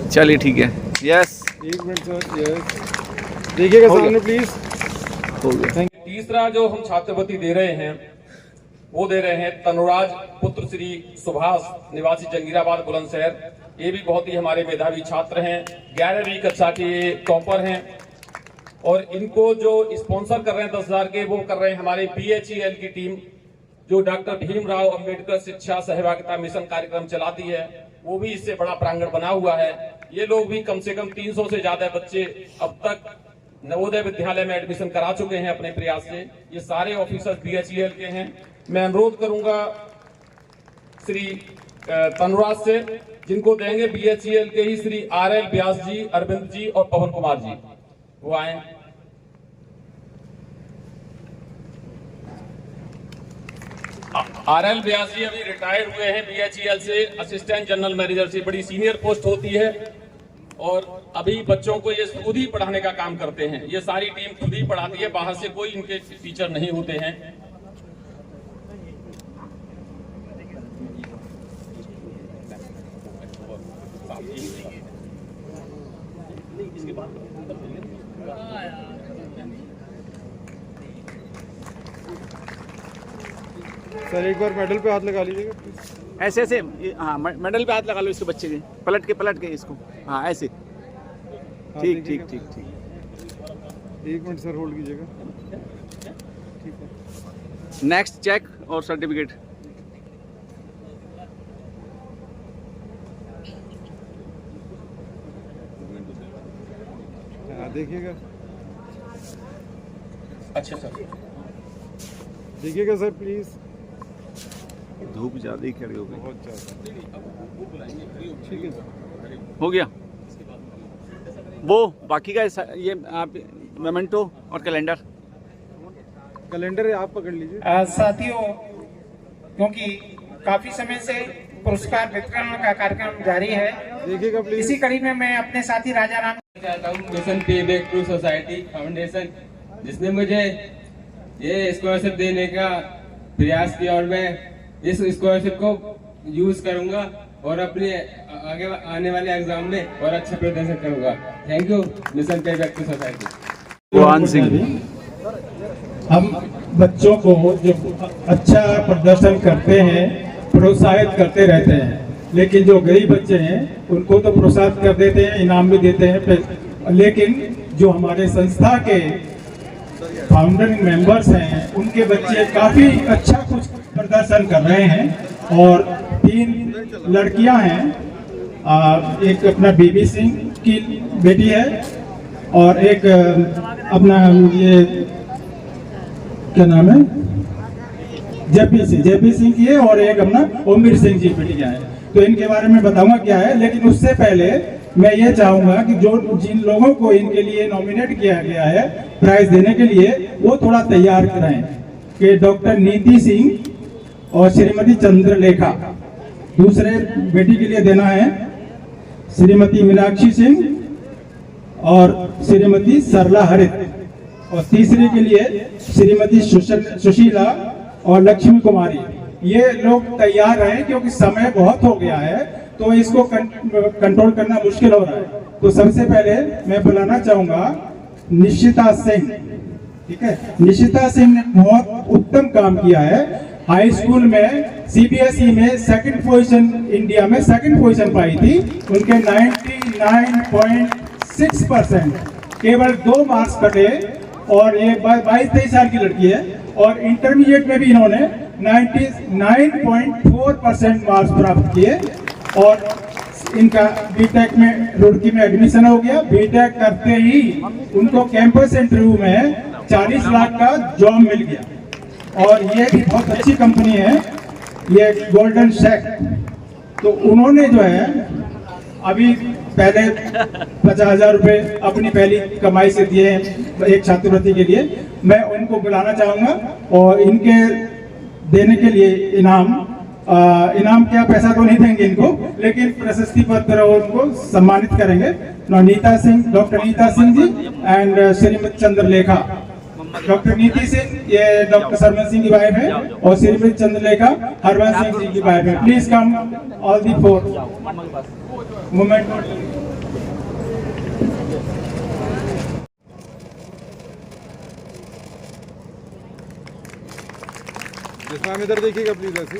चलिए ठीक है, यस। एक मिनट सर, यस देखिएगा सामने प्लीज। हो गया। तीसरा जो हम छात्रवृत्ति दे रहे हैं वो दे रहे हैं तनुराज पुत्र श्री सुभाष निवासी जंगीराबाद बुलंदशहर। ये भी बहुत ही हमारे मेधावी छात्र हैं, 11वीं कक्षा के ये टॉपर हैं। और इनको जो स्पॉन्सर कर रहे हैं 10,000 के, वो कर रहे हैं हमारे BHEL की टीम, जो डॉक्टर भीमराव अंबेडकर शिक्षा सहभागिता मिशन कार्यक्रम चलाती है। वो भी इससे बड़ा प्रांगण बना हुआ है। ये लोग भी कम से कम 300 से ज्यादा बच्चे अब तक नवोदय विद्यालय में एडमिशन करा चुके हैं अपने प्रयास से। ये सारे ऑफिसर्स BHEL के हैं। मैं अनुरोध करूंगा श्री तनुराज से, जिनको देंगे BHEL के ही श्री RL व्यास जी, अरविंद जी और पवन कुमार जी, वो आए। RL व्यास जी अभी रिटायर्ड हुए हैं BHEL से, असिस्टेंट जनरल मैनेजर से, बड़ी सीनियर पोस्ट होती है। और अभी बच्चों को ये खुद ही पढ़ाने का काम करते हैं। ये सारी टीम खुद ही पढ़ाती है, बाहर से कोई इनके टीचर नहीं होते हैं। सर एक बार मेडल पे हाथ लगा लीजिएगा प्लीज। ऐसे ऐसे, हाँ मेडल पे हाथ लगा लो इसके बच्चे के, पलट के इसको, हाँ ऐसे। ठीक ठीक ठीक ठीक। एक मिनट सर होल्ड कीजिएगा। ठीक है, नेक्स्ट चेक और सर्टिफिकेट। हाँ देखिएगा, अच्छा सर, देखिएगा सर प्लीज। धूप ज्यादा ही खड़ी हो गई, बहुत ज्यादा। ठीक है सर, हो गया। वो बाकी का ये आप मेमेंटो और कैलेंडर आप पकड़ लीजिए। साथियों, क्योंकि काफी समय से पुरस्कार वितरण का कार्यक्रम जारी है, देखिएगा प्लीज। इसी कड़ी में मैं अपने साथी राजा राम चाहता हूँ mission pay back to society foundation, जिसने मुझे ये स्कॉलरशिप देने का प्रयास किया, और मैं इस स्कॉलरशिप को यूज करूंगा और अपने आगे आने वाले एग्जाम में और अच्छा प्रदर्शन करूंगा। Thank you mission pay back to society. Rohan Singh, हम बच्चों को जो अच्छा प्रदर्शन करते हैं प्रोत्साहित करते रहते हैं, लेकिन जो गरीब बच्चे हैं उनको तो प्रोत्साहित कर देते हैं, इनाम भी देते हैं, लेकिन जो हमारे संस्था के फाउंडिंग मेंबर्स हैं उनके बच्चे काफ़ी अच्छा कुछ प्रदर्शन कर रहे हैं। और 3 लड़कियां हैं, एक अपना बीबी सिंह की बेटी है और एक अपना ये क्या नाम है, जेपी सिंह की है, और एक अपना ओमवीर सिंह जी बेटियां है। तो इनके बारे में बताऊंगा क्या है, लेकिन उससे पहले मैं ये चाहूंगा कि जो जिन लोगों को इनके लिए नॉमिनेट किया गया है प्राइज देने के लिए, वो थोड़ा तैयार कराएं कि डॉक्टर नीति सिंह और श्रीमती चंद्रलेखा। दूसरे बेटी के लिए देना है श्रीमती मीनाक्षी सिंह और श्रीमती सरला हरित, और तीसरे के लिए श्रीमती सुशीला और लक्ष्मी कुमारी। ये लोग तैयार हैं क्योंकि समय बहुत हो गया है, तो इसको कंट्रोल करना मुश्किल हो रहा है। तो सबसे पहले मैं बुलाना चाहूंगा निशिता सिंह। ठीक है, निशिता सिंह ने बहुत उत्तम काम किया है। हाई स्कूल में सीबीएसई में सेकंड पोजीशन, इंडिया में सेकंड पोजीशन पाई थी। उनके 99.6%, केवल 2 मार्क्स कटे, और ये 22-23 साल की लड़की है। और इंटरमीडिएट में भी इन्होंने 99.4% मार्क्स प्राप्त किए, और इनका बीटेक में रुड़की में एडमिशन हो गया। बीटेक करते ही उनको कैंपस इंटरव्यू में 40 लाख का जॉब मिल गया, और ये भी बहुत अच्छी कंपनी है, ये गोल्डन शेक। तो उन्होंने जो है अभी पहले 50,000 रुपये अपनी पहली कमाई से दिए एक छात्रवृत्ति के लिए। मैं उनको बुलाना चाहूँगा, और इनके देने के लिए इनाम क्या, पैसा तो नहीं देंगे इनको, लेकिन प्रशस्ति पत्र उनको सम्मानित करेंगे। Neeta Singh, doctor Neeta Singh ji and Shrimati Chandralekha. Doctor Neeti Singh ये डॉक्टर सरमन सिंह की वाइफ है, और श्रीमती चंद्रलेखा हरवंश सिंह जी की वाइफ है। Please come all the 4 moment. Ma'am इधर देखिएगा प्लीज, ऐसे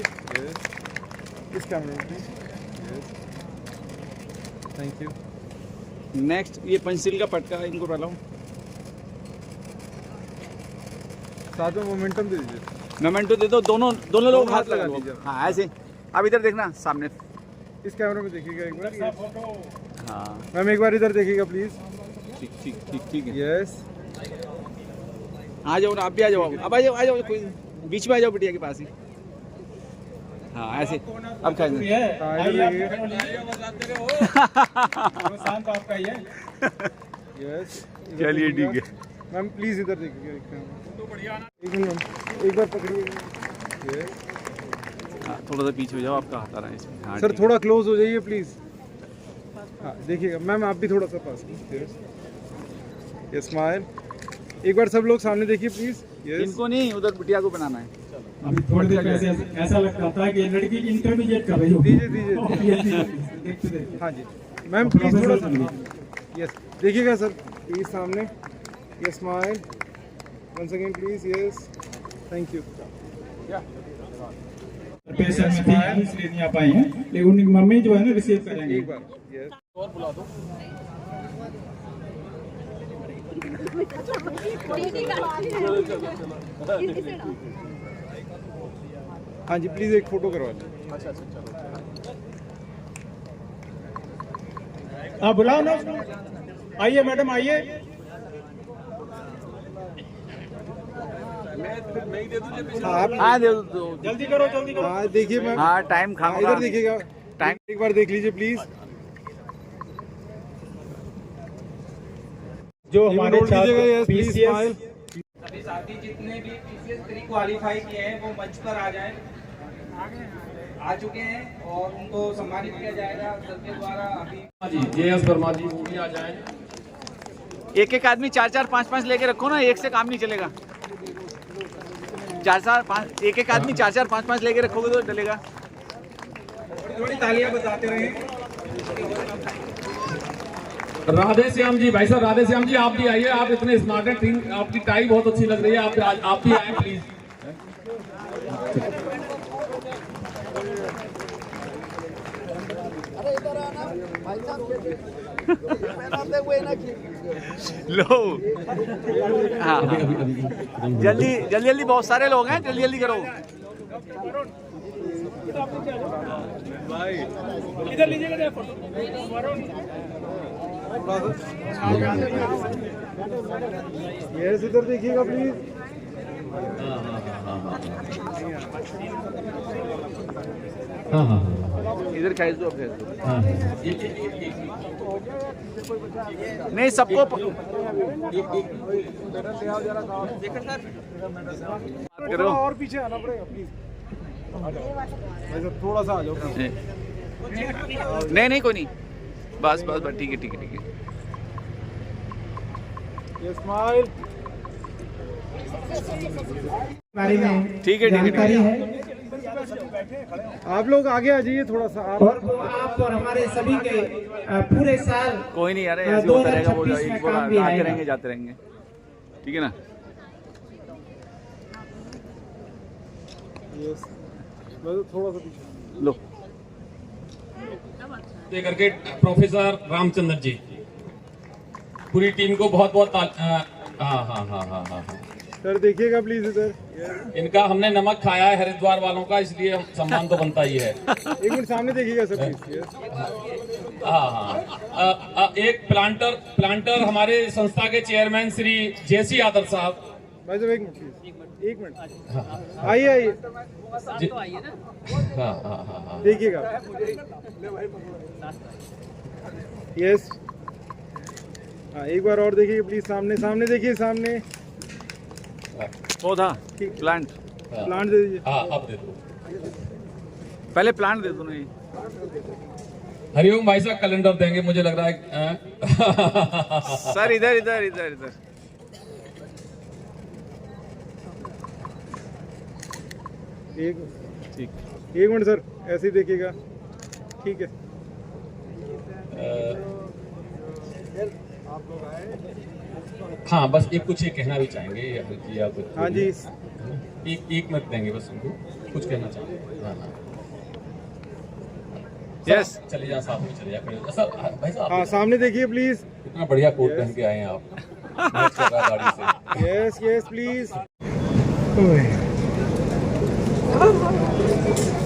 इस कैमरे में प्लीज। Thank you. नेक्स्ट ये पेंसिल का पटका इनको डालो, साथ में मोमेंटम दे दीजिए। मोमेंटो दे दो, दोनों लोग हाथ लगा दीजिए। हाँ ऐसे, अब इधर देखना सामने, इस कैमरे में देखिएगा एक बार। हाँ मैम एक बार इधर देखिएगा प्लीज। ठीक है। यस, आ जाओ ना, आप भी आ जाओ। अब आ जाओ कोई बीच में आ जाओ बिटिया के पास ही। हाँ ऐसे, अब खा आपका ही है। यस, चलिए ठीक है। मैम प्लीज इधर देखिएगा एक मिनट, एक बार पकड़िए। थोड़ा सा पीछे हो जाओ, आपका हाथ आ रहा है इसमें। हाँ, सर थोड़ा क्लोज हो जाइए प्लीज। हाँ देखिएगा मैम, आप भी थोड़ा सा पास। Yes, smile. एक बार सब लोग सामने देखिए प्लीज। यस, इनको नहीं, उधर बिटिया को बनाना है। अभी थोड़ी देर पहले ऐसा लगता था कि लड़की इंटरमीडिएट कर रही हो। दीजिए। हाँ जी मैम, प्लीज थोड़ा सा। यस, देखिएगा सर प्लीज सामने। Yes, smile once again please. Yes, thank you. Patient में थी, इसलिए नहीं आ पाई हैं, लेकिन उनकी मम्मी जो है ना रिसीव करेंगे एक बार। यस, और बुला दो। हाँ जी प्लीज एक फोटो करवा लीजिए। अच्छा चलो, आप बुलाओ ना, आइए मैडम आइए। हाँ दे दो, जल्दी करो जल्दी करो। हाँ देखिए मैम। हाँ टाइम खा, इधर देखिएगा, टाइम एक बार देख लीजिए प्लीज। जो हमारे छात्र PCS सभी साथी जितने भी PCS 3 क्वालिफाई किए हैं वो मंच पर आ जाएं, आ चुके हैं, और उनको सम्मानित किया जाएगा सर के द्वारा। अभी JS वर्मा जी वो भी आ जाएं। एक आदमी 4-4, 5-5 लेके रखो ना, एक से काम नहीं चलेगा। 4-4-5, एक आदमी 4-4, 5-5 लेके रखोगे तो चलेगा। थोड़ी तालियां बजाते रहे। राधे श्याम जी, भाई साहब राधे श्याम जी आप भी आइए, आप इतने स्मार्ट हैं, टीम आपकी टाई बहुत अच्छी लग रही है, आप भी आए प्लीज। लो हाँ जल्दी बहुत सारे लोग हैं, जल्दी करो। इधर लीजिएगा यस, इधर देखिएगा प्लीज। हाँ इधर खींच दो, नहीं सबको करो। और पीछे आना पड़ेगा प्लीज, थोड़ा सा आ जाओ। नहीं कोई नहीं, बस ठीक है। ये स्माइल। बारे में ठीक है। जानकारी है आप लोग आगे आ जाइए थोड़ा सा और वो आप और हमारे सभी के पूरे साल कोई नहीं यार, ऐसे होता रहेगा, वो 2026 में एक बार काम भी आते आएगा। रहेंगे जाते रहेंगे, ठीक है ना। थोड़ा सा पीछे लो करके प्रोफेसर रामचंद्र जी, पूरी टीम को बहुत बहुत हाँ। सर देखिएगा प्लीज इधर। इनका हमने नमक खाया है हरिद्वार वालों का, इसलिए हम सम्मान तो बनता ही है। एक मिनट सामने देखिएगा सर प्लीज। हाँ, एक प्लांटर हमारे संस्था के चेयरमैन श्री जेसी यादव साहब। भाई साहब एक मिनट प्लीज, एक मिनट आइए। हाँ। देखिएगा। यस, हाँ एक बार और देखिए प्लीज, सामने देखिए, सामने पौधा प्लांट दे दीजिए। हाँ अब दे दो, पहले प्लांट दे दो। नहीं हरिओम भाई साहब कैलेंडर देंगे मुझे लग रहा है। सर इधर। एक मिनट सर, ऐसे ही देखिएगा, ठीक है। हाँ बस एक कुछ ये कहना भी चाहेंगे या कुछ? हाँ जी, एक मिनट देंगे बस उनको, कुछ कहना चाहेंगे। हाँ यस, चले जा, साथ में चले जा सर। भाई साहब हाँ सामने देखिए प्लीज। इतना बढ़िया कोट पहन के आए हैं आप गाड़ी से। Yes please.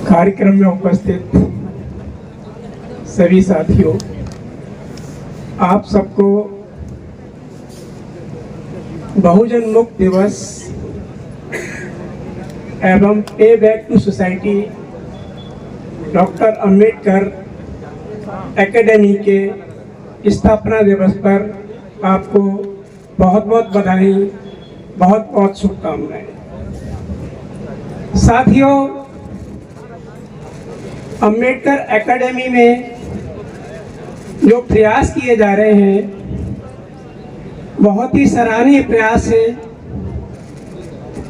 कार्यक्रम में उपस्थित सभी साथियों, आप सबको बहुजन मुक्त दिवस एवं pay back to society doctor Ambedkar academy के स्थापना दिवस पर आपको बहुत बहुत बधाई, बहुत बहुत शुभकामनाएं। साथियों, अंबेडकर एकेडमी में जो प्रयास किए जा रहे हैं बहुत ही सराहनीय प्रयास है।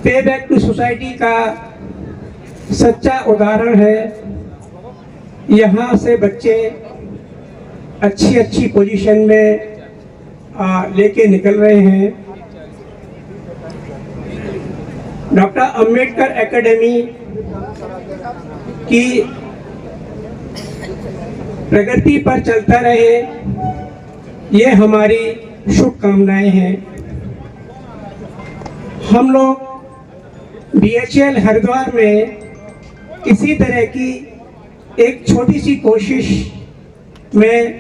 पे बैक टू सोसाइटी का सच्चा उदाहरण है। यहाँ से बच्चे अच्छी पोजीशन में लेके निकल रहे हैं। डॉक्टर अंबेडकर एकेडमी की प्रगति पर चलता रहे, ये हमारी शुभकामनाएं हैं। हम लोग BHL हरिद्वार में किसी तरह की एक छोटी सी कोशिश में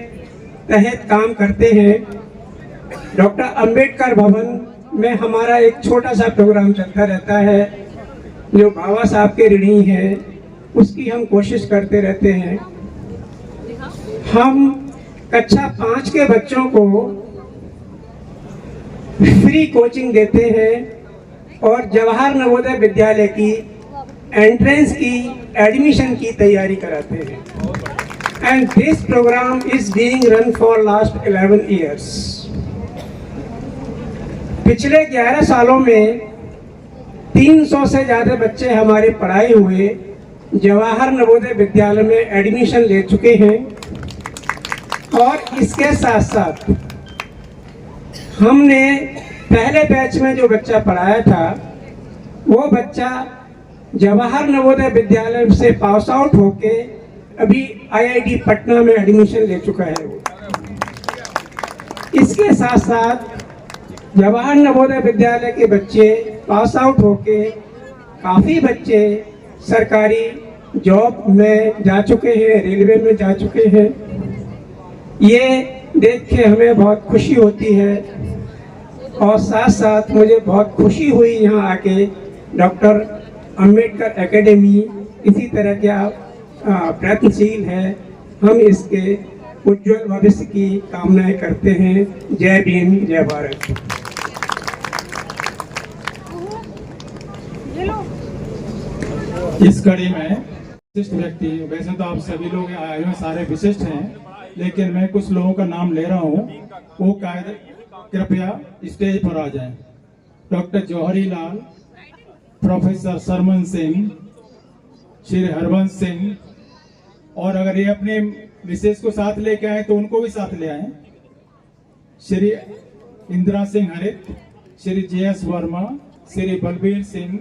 तहत काम करते हैं। डॉक्टर अंबेडकर भवन में हमारा एक छोटा सा प्रोग्राम चलता रहता है, जो बाबा साहब के ऋणी है, उसकी हम कोशिश करते रहते हैं। हम कक्षा 5 के बच्चों को फ्री कोचिंग देते हैं और जवाहर नवोदय विद्यालय की एंट्रेंस की एडमिशन की तैयारी कराते हैं। And this program is being run for last 11 years। पिछले 11 सालों में 300 से ज़्यादा बच्चे हमारे पढ़ाए हुए जवाहर नवोदय विद्यालय में एडमिशन ले चुके हैं। और इसके साथ साथ हमने पहले बैच में जो बच्चा पढ़ाया था, वो बच्चा जवाहर नवोदय विद्यालय से पास आउट होके अभी IIT पटना में एडमिशन ले चुका है। इसके साथ साथ जवाहर नवोदय विद्यालय के बच्चे पास आउट होके काफ़ी बच्चे सरकारी जॉब में जा चुके हैं, रेलवे में जा चुके हैं। ये देख के हमें बहुत खुशी होती है और साथ साथ मुझे बहुत खुशी हुई यहाँ आके। डॉक्टर अंबेडकर एकेडमी इसी तरह का प्रयत्नशील है। हम इसके उज्जवल भविष्य की कामनाएं करते हैं। जय भीम, जय भारत। इस कड़ी में विशिष्ट व्यक्ति, वैसे तो आप सभी लोग आए हुए सारे विशिष्ट हैं, लेकिन मैं कुछ लोगों का नाम ले रहा हूँ, वो कृपया स्टेज पर आ जाएं। डॉक्टर जौहरी लाल, प्रोफेसर सरमन सिंह, श्री हरवंश सिंह, और अगर ये अपने मिसेज को साथ लेके आए तो उनको भी साथ ले आए। श्री इंदिरा सिंह हरित, श्री JS वर्मा, श्री बलबीर सिंह,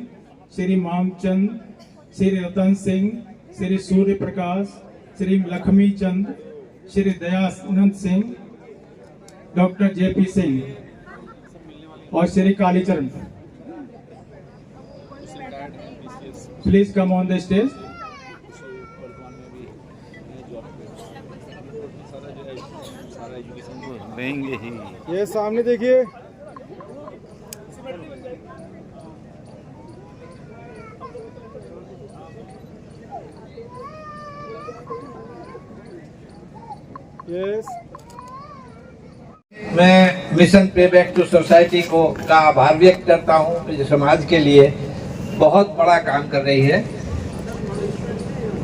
श्री मामचंद, श्री रतन सिंह, श्री सूर्य प्रकाश, श्री लक्ष्मी चंद, श्री दयानंद सिंह, डॉक्टर JP सिंह और Shri Kalicharan. Please come on the stage. ये सामने देखिए। यस, मैं mission pay back to society का आभार व्यक्त करता हूँ। जो समाज के लिए बहुत बड़ा काम कर रही है।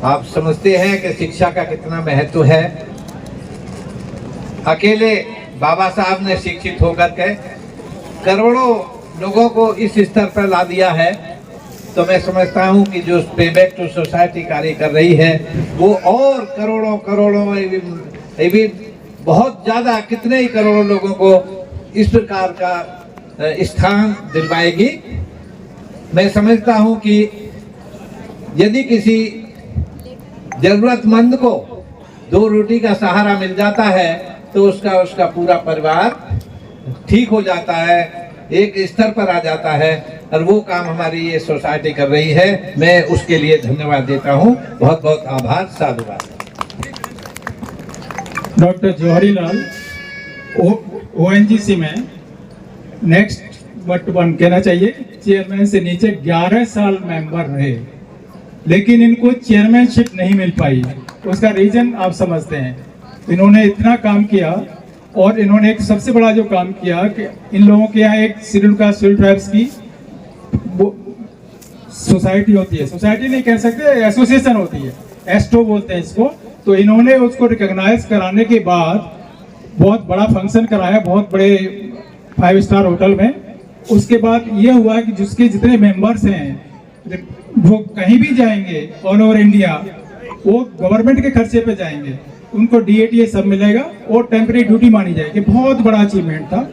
आप समझते हैं कि शिक्षा का कितना महत्व है। अकेले बाबा साहब ने शिक्षित होकर के करोड़ों लोगों को इस स्तर पर ला दिया है। तो मैं समझता हूँ कि जो पे बैक टू सोसाइटी कार्य कर रही है वो और करोड़ों करोड़ों भी बहुत ज्यादा कितने ही करोड़ों लोगों को इस प्रकार का स्थान दिलवाएगी। मैं समझता हूं कि यदि किसी जरूरतमंद को 2 रोटी का सहारा मिल जाता है तो उसका पूरा परिवार ठीक हो जाता है, एक स्तर पर आ जाता है। और वो काम हमारी ये सोसाइटी कर रही है। मैं उसके लिए धन्यवाद देता हूं। बहुत बहुत आभार, साधुवाद। डॉक्टर जवाहरीलाल ONGC में नेक्स्ट बट 1 कहना चाहिए। चेयरमैन से नीचे 11 साल मेंबर रहे, लेकिन इनको चेयरमैनशिप नहीं मिल पाई। उसका रीजन आप समझते हैं। इन्होंने इतना काम किया, और इन्होंने एक सबसे बड़ा जो काम किया कि इन लोगों के यहाँ एक शेड्यूल कास्ट शेड्यूल ट्राइब्स की सोसाइटी होती है, सोसाइटी नहीं कह सकते, एसोसिएशन होती है, एस्टो बोलते हैं इसको। तो इन्होंने उसको रिकॉग्नाइज कराने के बाद बहुत बड़ा फंक्शन कराया, बहुत बड़े 5 स्टार होटल में। उसके बाद ये हुआ कि जिसके जितने मेंबर्स हैं वो कहीं भी जाएंगे ऑल ओवर इंडिया, वो गवर्नमेंट के खर्चे पे जाएंगे, उनको DATA सब मिलेगा और टेम्परेरी ड्यूटी मानी जाएगी। बहुत बड़ा अचीवमेंट था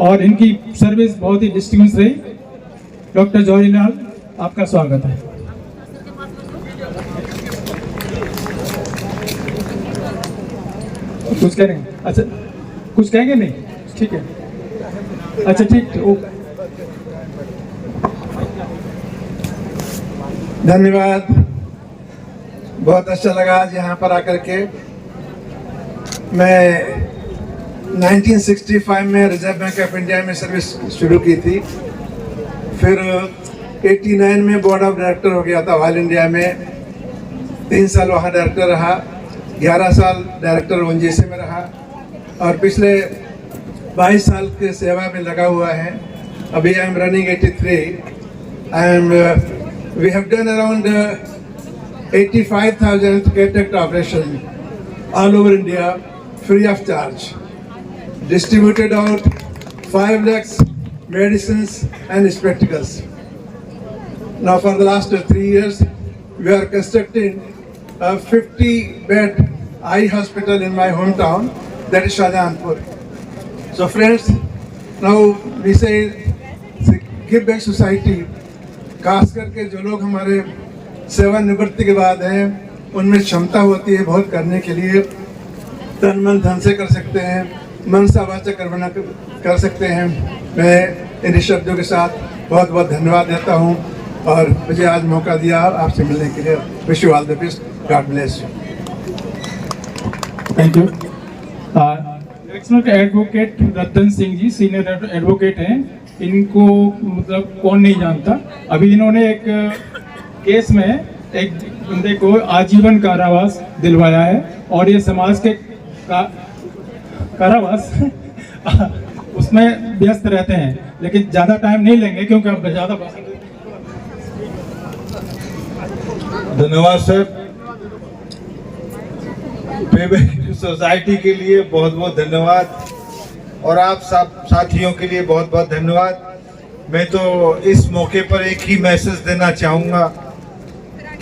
और इनकी सर्विस बहुत ही डिस्टिंग्विश रही। डॉक्टर जवाहरीलाल, आपका स्वागत है। कुछ करेंगे? अच्छा, कुछ कहेंगे? नहीं, ठीक है। अच्छा, ठीक। धन्यवाद, बहुत अच्छा लगा आज यहाँ पर आकर के। मैं 1965 में रिजर्व बैंक ऑफ इंडिया में सर्विस शुरू की थी। फिर 89 में बोर्ड ऑफ डायरेक्टर हो गया था ऑल इंडिया में। 3 साल वहाँ डायरेक्टर रहा, 11 साल डायरेक्टर ONGC में रहा, और पिछले 22 साल के सेवा में लगा हुआ है। अभी I am running 83। We have done around 85,000 cataract operations all over India free of charge. Distributed out 5 lakhs medicines and spectacles. Now for the last 3 years, we are constructing a 50-bed eye hospital in my hometown, that is Shahjahanpur. So friends, now we say give back society. खास करके जो लोग हमारे सेवानिवृत्ति के बाद हैं, उनमें क्षमता होती है बहुत करने के लिए। तन मन धन से कर सकते हैं, मन सा वाचा कर्मणा कर सकते हैं। मैं इन शब्दों के साथ बहुत बहुत धन्यवाद देता हूँ और मुझे आज मौका दिया आपसे मिलने के लिए। Wish you all the best, god bless you. Thank you. Next advocate Ratan Singh ji, senior advocate हैं। इनको मतलब कौन नहीं जानता। अभी इन्होंने एक केस में एक बंदे को आजीवन कारावास दिलवाया है, और ये समाज के कारावास उसमें व्यस्त रहते हैं। लेकिन ज़्यादा टाइम नहीं लेंगे क्योंकि हम ज़्यादा। धन्यवाद सर। पे बैक सोसाइटी के लिए बहुत बहुत धन्यवाद, और आप सब साथियों के लिए बहुत बहुत धन्यवाद। मैं तो इस मौके पर एक ही मैसेज देना चाहूँगा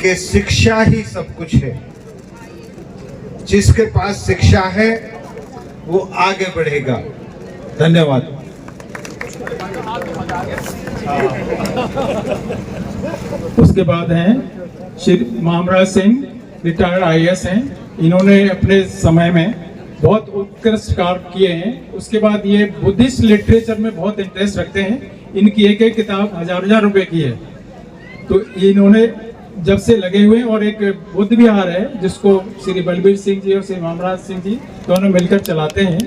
कि शिक्षा ही सब कुछ है। जिसके पास शिक्षा है वो आगे बढ़ेगा। धन्यवाद। उसके बाद हैं श्री मामराज सिंह, रिटायर्ड IAS हैं। इन्होंने अपने समय में बहुत उत्कृष्ट कार्य किए हैं। उसके बाद ये बुद्धिस्ट लिटरेचर में बहुत इंटरेस्ट रखते हैं। इनकी एक एक किताब हजार रुपए की है। तो इन्होंने जब से लगे हुए हैं, और एक बुद्ध विहार है जिसको श्री बलबीर सिंह जी और श्री मामराज सिंह जी दोनों मिलकर चलाते हैं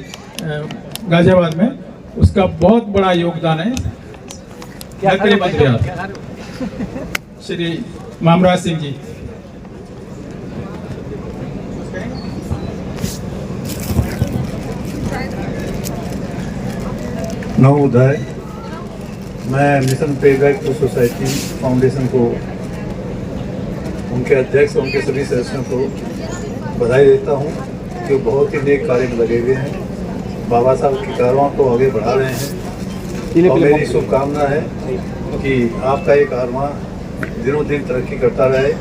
गाजियाबाद में। उसका बहुत बड़ा योगदान है। श्री मामराज सिंह जी। नवोदय, मैं mission pay back to society foundation को, उनके अध्यक्ष और उनके सभी सदस्यों को बधाई देता हूं कि वो बहुत ही नेक कार्य में लगे हुए हैं। बाबा साहब की कारवां को आगे बढ़ा रहे हैं और मेरी शुभकामना है कि आपका ये कारवां दिनों दिन तरक्की करता रहे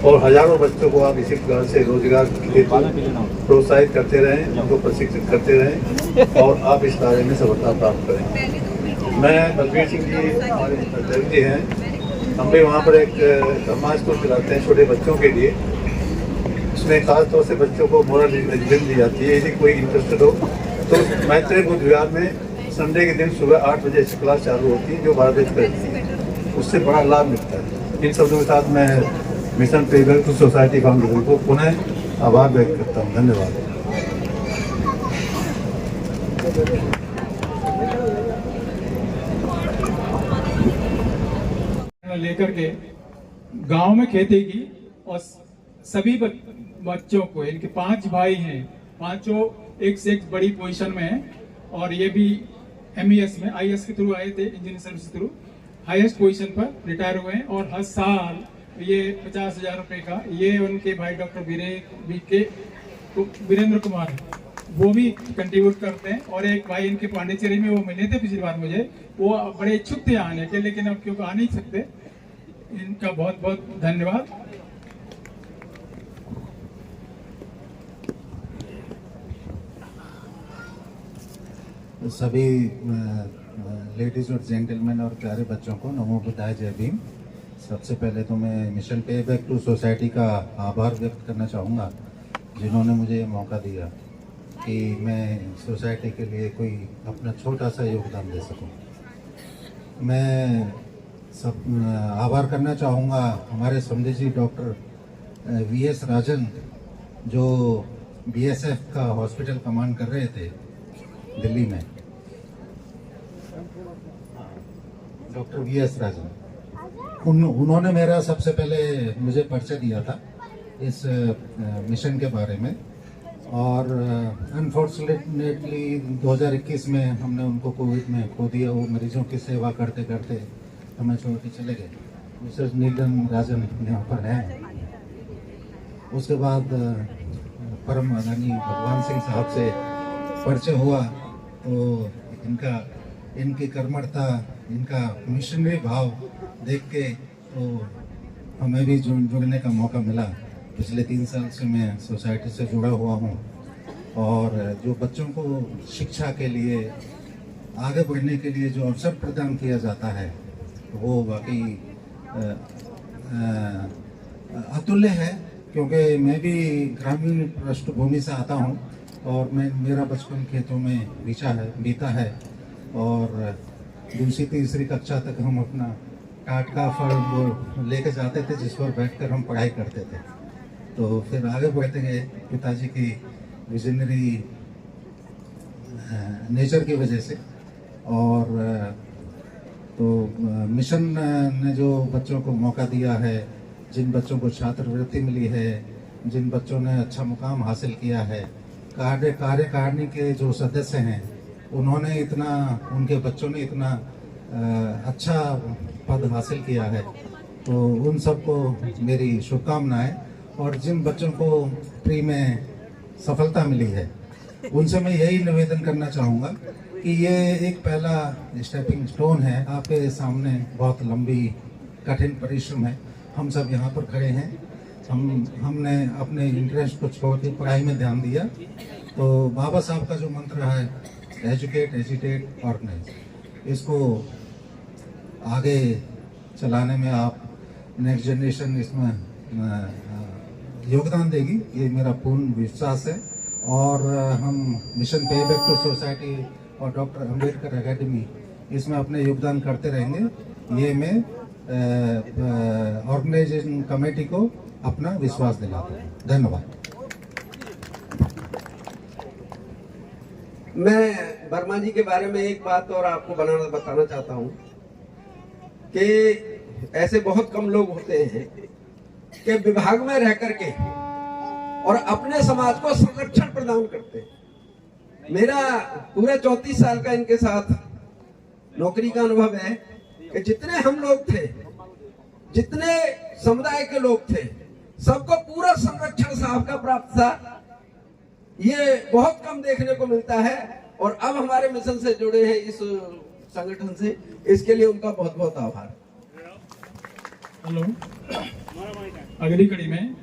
और हजारों बच्चों को आप इसी प्रकार से रोजगार के लिए प्रोत्साहित करते रहें, उनको प्रशिक्षित करते रहें और आप इस कार्य में सफलता प्राप्त करें। मैं बलबीर सिंह जी हमारे अध्यक्ष जी हैं। हम भी वहाँ पर एक धर्मा स्कूल चलाते हैं छोटे बच्चों के लिए। उसमें खास तौर से बच्चों को मोरल एजुकेशन दी जाती है। यदि कोई इंटरेस्टेड हो तो मैत्री बुद्ध विहार में संडे के दिन सुबह 8 बजे से क्लास चालू होती है जो 12 बजे करती है। उससे बड़ा लाभ मिलता है। इन शब्दों के साथ मैं mission pay back to society foundation को पुनः आभार व्यक्त करता हूँ। धन्यवाद। लेकर के गांव में खेती की और सभी बच्चों को, इनके 5 भाई हैं, पांचों एक से एक बड़ी पोजीशन में हैं और ये भी MES में IAS के थ्रू आए थे, engineer service through highest position पर रिटायर हुए हैं। और हर साल ये 50,000 रुपए का, ये उनके भाई डॉक्टर वीरेंद्र कुमार वो भी कंट्रीब्यूट करते हैं। और एक भाई इनके पांडिचेरी में वो मिले थे पिछली बार मुझे, वो बड़े इच्छुक थे आने के, लेकिन अब क्योंकि आ नहीं सकते। इनका बहुत बहुत धन्यवाद। सभी लेडीज और जेंटलमैन और प्यारे बच्चों को नमो बुद्धाय, जय भीम। सबसे पहले तो मैं mission pay back to society का आभार व्यक्त करना चाहूँगा जिन्होंने मुझे ये मौका दिया कि मैं सोसाइटी के लिए कोई अपना छोटा सा योगदान दे सकूं। मैं सब आभार करना चाहूँगा हमारे समझे जी डॉक्टर VS राजन, जो BSF का हॉस्पिटल कमांड कर रहे थे दिल्ली में। डॉक्टर VS राजन उन्होंने मेरा सबसे पहले मुझे परिचय दिया था इस मिशन के बारे में। और अनफॉर्चुनेटली 2021 में हमने उनको कोविड में खो दिया। वो मरीजों की सेवा करते करते हमें छोड़ के चले गए। मिसेस नीलम राजन यहाँ पर हैं। उसके बाद परम आदरणीय भगवान सिंह साहब से परिचय हुआ तो इनकी कर्मठता, इनका मिशनरी भाव देख के तो हमें भी जुड़ने का मौका मिला। पिछले 3 साल से मैं सोसाइटी से जुड़ा हुआ हूँ और जो बच्चों को शिक्षा के लिए आगे बढ़ने के लिए जो अवसर प्रदान किया जाता है वो वाकई अतुल्य है। क्योंकि मैं भी ग्रामीण पृष्ठभूमि से आता हूँ और मेरा बचपन खेतों में बीता है और 2री 3री कक्षा तक हम अपना टाट का फल वो लेके जाते थे जिस पर बैठकर हम पढ़ाई करते थे। तो फिर आगे बढ़ते गए पिताजी की विजनरी नेचर की वजह से। और तो मिशन ने जो बच्चों को मौका दिया है, जिन बच्चों को छात्रवृत्ति मिली है, जिन बच्चों ने अच्छा मुकाम हासिल किया है, कार्यकारिणी के जो सदस्य हैं उन्होंने उनके बच्चों ने इतना अच्छा पद हासिल किया है, तो उन सबको मेरी शुभकामनाएं। और जिन बच्चों को प्री में सफलता मिली है उनसे मैं यही निवेदन करना चाहूँगा कि ये एक पहला स्टेपिंग स्टोन है। आपके सामने बहुत लंबी कठिन परिश्रम है हम सब यहाँ पर खड़े हैं। हमने अपने इंटरेस्ट को छोड़ के पढ़ाई में ध्यान दिया। तो बाबा साहब का जो मंत्र है एजुकेट, एजिटेट, ऑर्गेनाइज, इसको आगे चलाने में आप नेक्स्ट जनरेशन इसमें योगदान देगी, ये मेरा पूर्ण विश्वास है। और हम mission pay back to society और डॉक्टर अंबेडकर एकेडमी इसमें अपने योगदान करते रहेंगे। ये मैं ऑर्गेनाइजेशन कमेटी को अपना विश्वास दिलाता हूँ। धन्यवाद। मैं वर्मा जी के बारे में एक बात और आपको बताना चाहता हूँ कि ऐसे बहुत कम लोग होते हैं कि विभाग में रह करके और अपने समाज को संरक्षण प्रदान करते हैं। मेरा पूरे 34 साल का इनके साथ नौकरी का अनुभव है कि जितने हम लोग थे, जितने समुदाय के लोग थे, सबको पूरा संरक्षण साहब का प्राप्त था। ये बहुत कम देखने को मिलता है और अब हमारे मिशन से जुड़े हैं इस संगठन से, इसके लिए उनका बहुत बहुत आभार। हेलो, अगली कड़ी में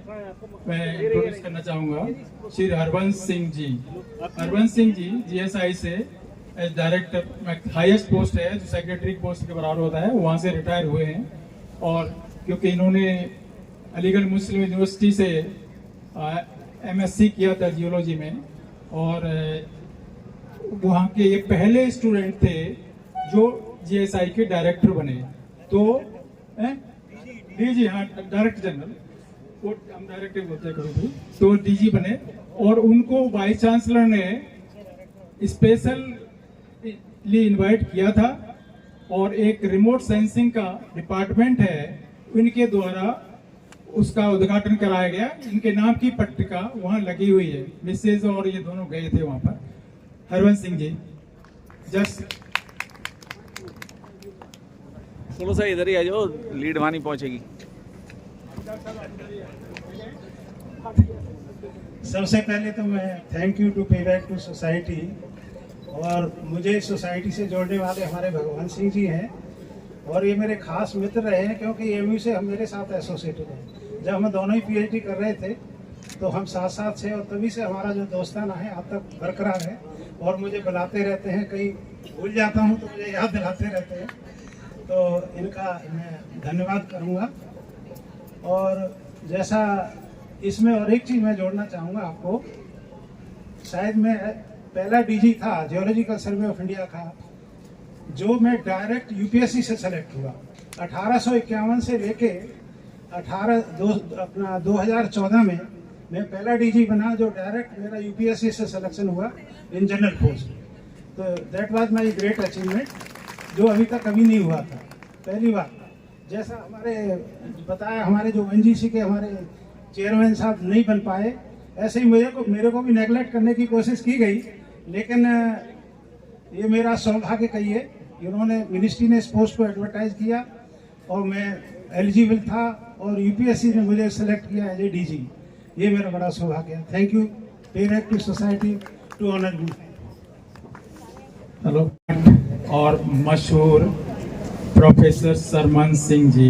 मैं इंट्रोड्यूस करना चाहूँगा श्री हरवंश सिंह जी। हरवंश सिंह जी जीएसआई से एज डायरेक्टर, हाईएस्ट पोस्ट है जो सेक्रेटरी पोस्ट के बराबर होता है, वहाँ से रिटायर हुए हैं। और क्योंकि इन्होंने अलीगढ़ मुस्लिम यूनिवर्सिटी से एमएससी किया था जियोलॉजी में, और वहाँ के ये पहले स्टूडेंट थे जो जीएसआई के डायरेक्टर बने। तो डीजी, हाँ, डायरेक्टर जनरल, वो हम डायरेक्टर बोलते हैं कभी, तो डीजी बने। और उनको वाइस चांसलर ने स्पेशली इनवाइट किया था। और एक रिमोट सेंसिंग का डिपार्टमेंट है, इनके द्वारा उसका उद्घाटन कराया गया। इनके नाम की पट्टिका वहाँ लगी हुई है। मिसेज और ये दोनों गए थे वहाँ पर। हरवंश सिंह जी, जस्ट थोड़ा सा इधर ही आ जाओ, लीड वहाँ नहीं पहुँचेगी। सबसे पहले तो मैं थैंक यू टू पे बैक टू सोसाइटी, और मुझे इस सोसाइटी से जोड़ने वाले हमारे भगवान सिंह जी हैं, और ये मेरे खास मित्र रहे हैं क्योंकि एमयू से हम मेरे साथ एसोसिएटेड हैं। जब हम दोनों ही पीएचडी कर रहे थे तो हम साथ साथ से, और तभी से हमारा जो दोस्ताना है अब तक बरकरार है। और मुझे बुलाते रहते हैं, कहीं भूल जाता हूँ तो मुझे याद दिलाते रहते हैं, तो इनका मैं धन्यवाद करूँगा। और जैसा इसमें और एक चीज़ मैं जोड़ना चाहूँगा आपको, शायद मैं पहला डीजी था जियोलॉजिकल सर्वे ऑफ इंडिया का जो मैं डायरेक्ट यूपीएससी से सेलेक्ट हुआ। 1851 से लेके 2014 में मैं पहला डीजी बना जो डायरेक्ट मेरा यूपीएससी से सिलेक्शन हुआ इन जनरल पोस्ट। तो that was my great achievement, जो अभी तक कभी नहीं हुआ था, पहली बार। जैसा हमारे बताया, हमारे जो एनजीसी के हमारे चेयरमैन साहब नहीं बन पाए, ऐसे ही मेरे को भी नेगलेक्ट करने की कोशिश की गई, लेकिन ये मेरा सौभाग्य कहिए, इन्होंने मिनिस्ट्री ने इस पोस्ट को एडवर्टाइज किया और मैं एलिजिबल था और यूपीएससी ने मुझे सेलेक्ट किया एज ए डीजी। ये मेरा बड़ा सौभाग्य है। Thank you pay back to society to honour me. Hello, और मशहूर प्रोफेसर सरमन सिंह जी,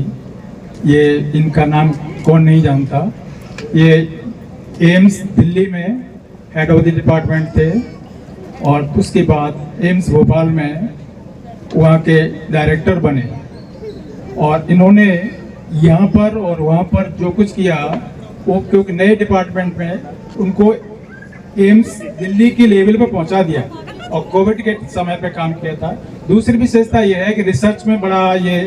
ये इनका नाम कौन नहीं जानता। ये एम्स दिल्ली में हेड ऑफ द डिपार्टमेंट थे, और उसके बाद एम्स भोपाल में वहाँ के डायरेक्टर बने। और इन्होंने यहाँ पर और वहाँ पर जो कुछ किया, वो क्योंकि नए डिपार्टमेंट में उनको एम्स दिल्ली की लेवल पर पहुँचा दिया, और कोविड के समय पे काम किया था। दूसरी विशेषता यह है कि रिसर्च में बड़ा ये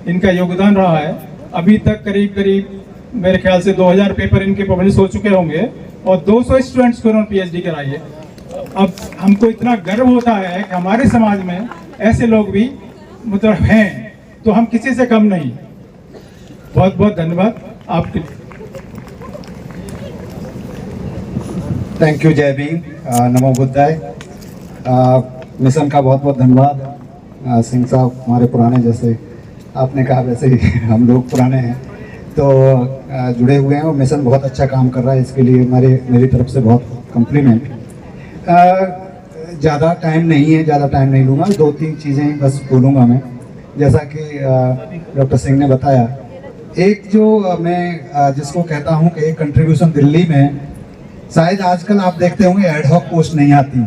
इनका योगदान रहा है। अभी तक करीब मेरे ख्याल से 2000 पेपर इनके पब्लिश हो चुके होंगे, और 200 स्टूडेंट्स को उन्होंने पीएचडी कराई है। अब हमको इतना गर्व होता है कि हमारे समाज में ऐसे लोग भी मतलब हैं, तो हम किसी से कम नहीं। बहुत बहुत धन्यवाद आपके। थैंक यू जय भीम, नमो बुद्धाय। मिशन का बहुत बहुत धन्यवाद। सिंह साहब हमारे पुराने, जैसे आपने कहा वैसे ही हम लोग पुराने हैं, तो जुड़े हुए हैं और मिशन बहुत अच्छा काम कर रहा है। इसके लिए मेरी तरफ से बहुत कम्प्लीमेंट। ज़्यादा टाइम नहीं लूँगा, 2-3 चीज़ें बस बोलूँगा मैं। जैसा कि डॉक्टर सिंह ने बताया, एक जो मैं जिसको कहता हूँ कि एक कंट्रीब्यूशन दिल्ली में, शायद आजकल आप देखते होंगे एडहॉक पोस्ट नहीं आती,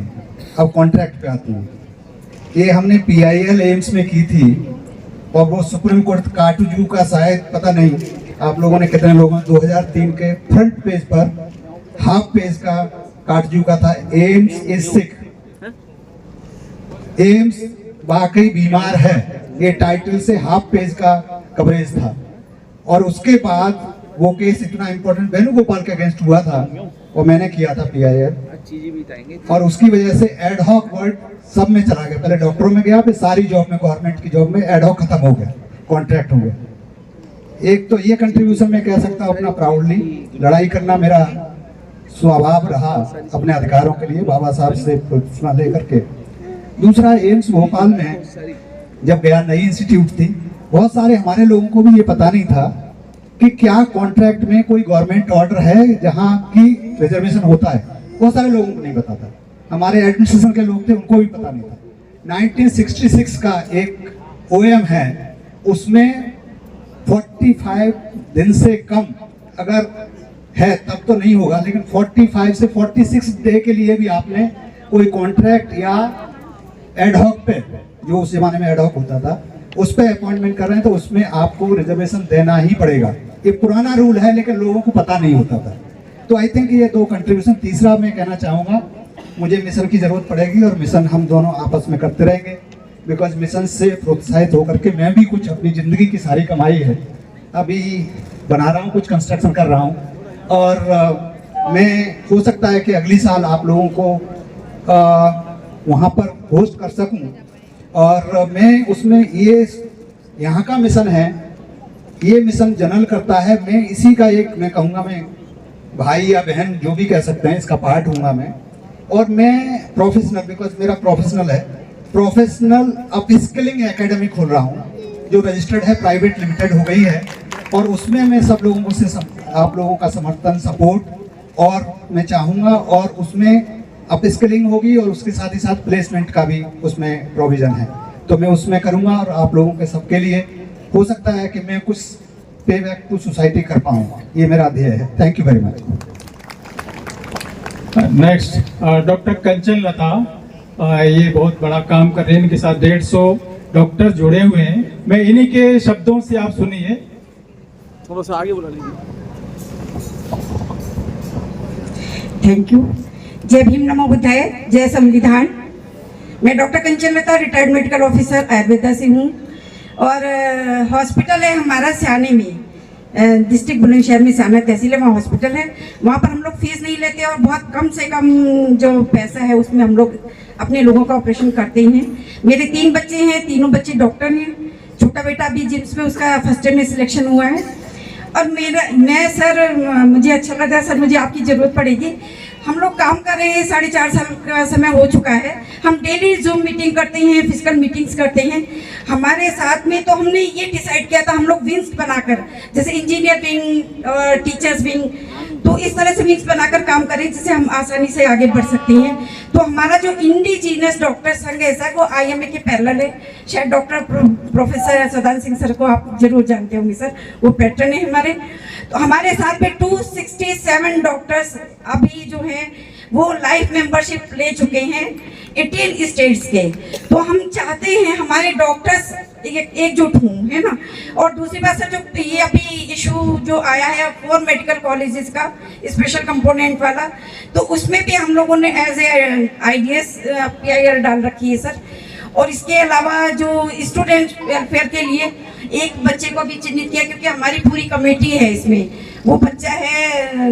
अब कॉन्ट्रैक्ट पे आती है। ये हमने PIL एम्स में की थी और वो सुप्रीम कोर्ट काटजू का शायद पता नहीं आप लोगों ने कितने लोगों, 2003 के फ्रंट पेज पर हाफ पेज का काटजू का था, एम्स इज सिक, एम्स वाकई बीमार है, ये टाइटल से हाफ पेज का कवरेज था। और उसके बाद वो केस इतना इंपॉर्टेंट वेणुगोपाल के अगेंस्ट हुआ था, वो मैंने किया था PIL, और उसकी वजह से एडहॉक वर्ड सब में चला गया। पहले डॉक्टरों में गया, फिर सारी जॉब में, गवर्नमेंट की जॉब में एडहॉक खत्म हो गया, कॉन्ट्रैक्ट हो गया। एक तो ये कंट्रीब्यूशन मैं कह सकता हूँ अपना प्राउडली, लड़ाई करना मेरा स्वभाव रहा अपने अधिकारों के लिए, बाबा साहब से प्रोत्साहन लेकर के। दूसरा, एम्स भोपाल में जब गया, नई इंस्टीट्यूट थी, बहुत सारे हमारे लोगों को भी ये पता नहीं था कि क्या कॉन्ट्रैक्ट में कोई गवर्नमेंट ऑर्डर है जहाँ की रिजर्वेशन होता है, बहुत सारे लोगों को नहीं पता था। हमारे एडमिनिस्ट्रेशन के लोग थे, उनको भी पता नहीं था। 1966 का एक OM है, उसमें 45 दिन से कम अगर है तब तो नहीं होगा, लेकिन 45 से 46 डे के लिए भी आपने कोई कॉन्ट्रैक्ट या एडहॉक पे, जो उस जमाने में एडहॉक होता था, उस पे अपॉइंटमेंट कर रहे हैं तो उसमें आपको रिजर्वेशन देना ही पड़ेगा। ये पुराना रूल है लेकिन लोगों को पता नहीं होता था। तो आई थिंक ये दो कंट्रीब्यूशन। तीसरा मैं कहना चाहूँगा, मुझे मिशन की ज़रूरत पड़ेगी और मिशन हम दोनों आपस में करते रहेंगे, बिकॉज मिशन से प्रोत्साहित होकर के मैं भी कुछ अपनी ज़िंदगी की सारी कमाई है अभी बना रहा हूँ, कुछ कंस्ट्रक्शन कर रहा हूँ, और मैं हो सकता है कि अगली साल आप लोगों को वहाँ पर होस्ट कर सकूँ। और मैं उसमें ये यहाँ का मिशन है, ये मिशन जनरल करता है, मैं इसी का एक, मैं कहूँगा, मैं भाई या बहन जो भी कह सकते हैं, इसका पार्ट हूँगा मैं। और मैं प्रोफेशनल, बिकॉज मेरा प्रोफेशनल है, प्रोफेशनल अपस्किलिंग एकेडमी खोल रहा हूँ, जो रजिस्टर्ड है, प्राइवेट लिमिटेड हो गई है, और उसमें मैं सब लोगों से आप लोगों का समर्थन, सपोर्ट और मैं चाहूँगा, और उसमें अपस्किलिंग होगी और उसके साथ ही साथ प्लेसमेंट का भी उसमें प्रोविज़न है, तो मैं उसमें करूँगा। और आप लोगों के सबके लिए हो सकता है कि मैं कुछ पे बैक टू सोसाइटी कर पाऊँ, ये मेरा ध्येय है। Thank you very much. Next doctor Kanchan Lata, ये बहुत बड़ा काम कर रहे हैं, इनके साथ 150 डॉक्टर जुड़े हुए हैं। मैं इन्हीं के शब्दों से आप सुनिए। थोड़ा सा आगे बुला लीजिए। Thank you. जय भीम, नमो बुद्धाय, जय संविधान। मैं डॉक्टर कंचन लता, रिटायर्ड मेडिकल ऑफिसर आयुर्वेदा से हूँ, और हॉस्पिटल है हमारा सियाने में, डिस्ट्रिक्ट बुलंदशहर में सियाना तहसील है, वहाँ हॉस्पिटल है। वहाँ पर हम लोग फीस नहीं लेते और बहुत कम से कम जो पैसा है उसमें हम लोग अपने लोगों का ऑपरेशन करते हैं। मेरे 3 बच्चे हैं, तीनों बच्चे डॉक्टर हैं। छोटा बेटा अभी जिम्स में, उसका फर्स्ट टाइम में सिलेक्शन हुआ है। और मैं सर, मुझे अच्छा लगा सर, मुझे आपकी ज़रूरत पड़ेगी। हम लोग काम कर रहे हैं, 4.5 साल का समय हो चुका है। हम डेली जूम मीटिंग करते हैं, फिजिकल मीटिंग्स करते हैं। हमारे साथ में तो हमने ये डिसाइड किया था, हम लोग विंग्स बनाकर, जैसे इंजीनियर विंग और टीचर्स विंग, तो इस तरह से विंग्स बनाकर काम करें जिससे हम आसानी से आगे बढ़ सकते हैं। तो हमारा जो इंडिजीनियस डॉक्टर संघ है सर, वो IMA के पैरेलल है। शायद doctor professor Sadanand Singh sir को आप जरूर जानते होंगे सर, वो पैटर्न है हमारे। तो हमारे साथ में 267 डॉक्टर्स अभी जो हैं वो लाइफ मेंबरशिप ले चुके हैं 18 स्टेट्स के। तो हम चाहते हैं हमारे डॉक्टर्स एकजुट हों, है ना। और दूसरी बात सर, जो ये अभी इशू जो आया है 4 मेडिकल कॉलेजेस का स्पेशल कंपोनेंट वाला, तो उसमें भी हम लोगों ने एज ए IDS PIL डाल रखी है सर। और इसके अलावा जो स्टूडेंट वेलफेयर के लिए एक बच्चे को भी चिन्हित किया, क्योंकि हमारी पूरी कमेटी है इसमें। वो बच्चा है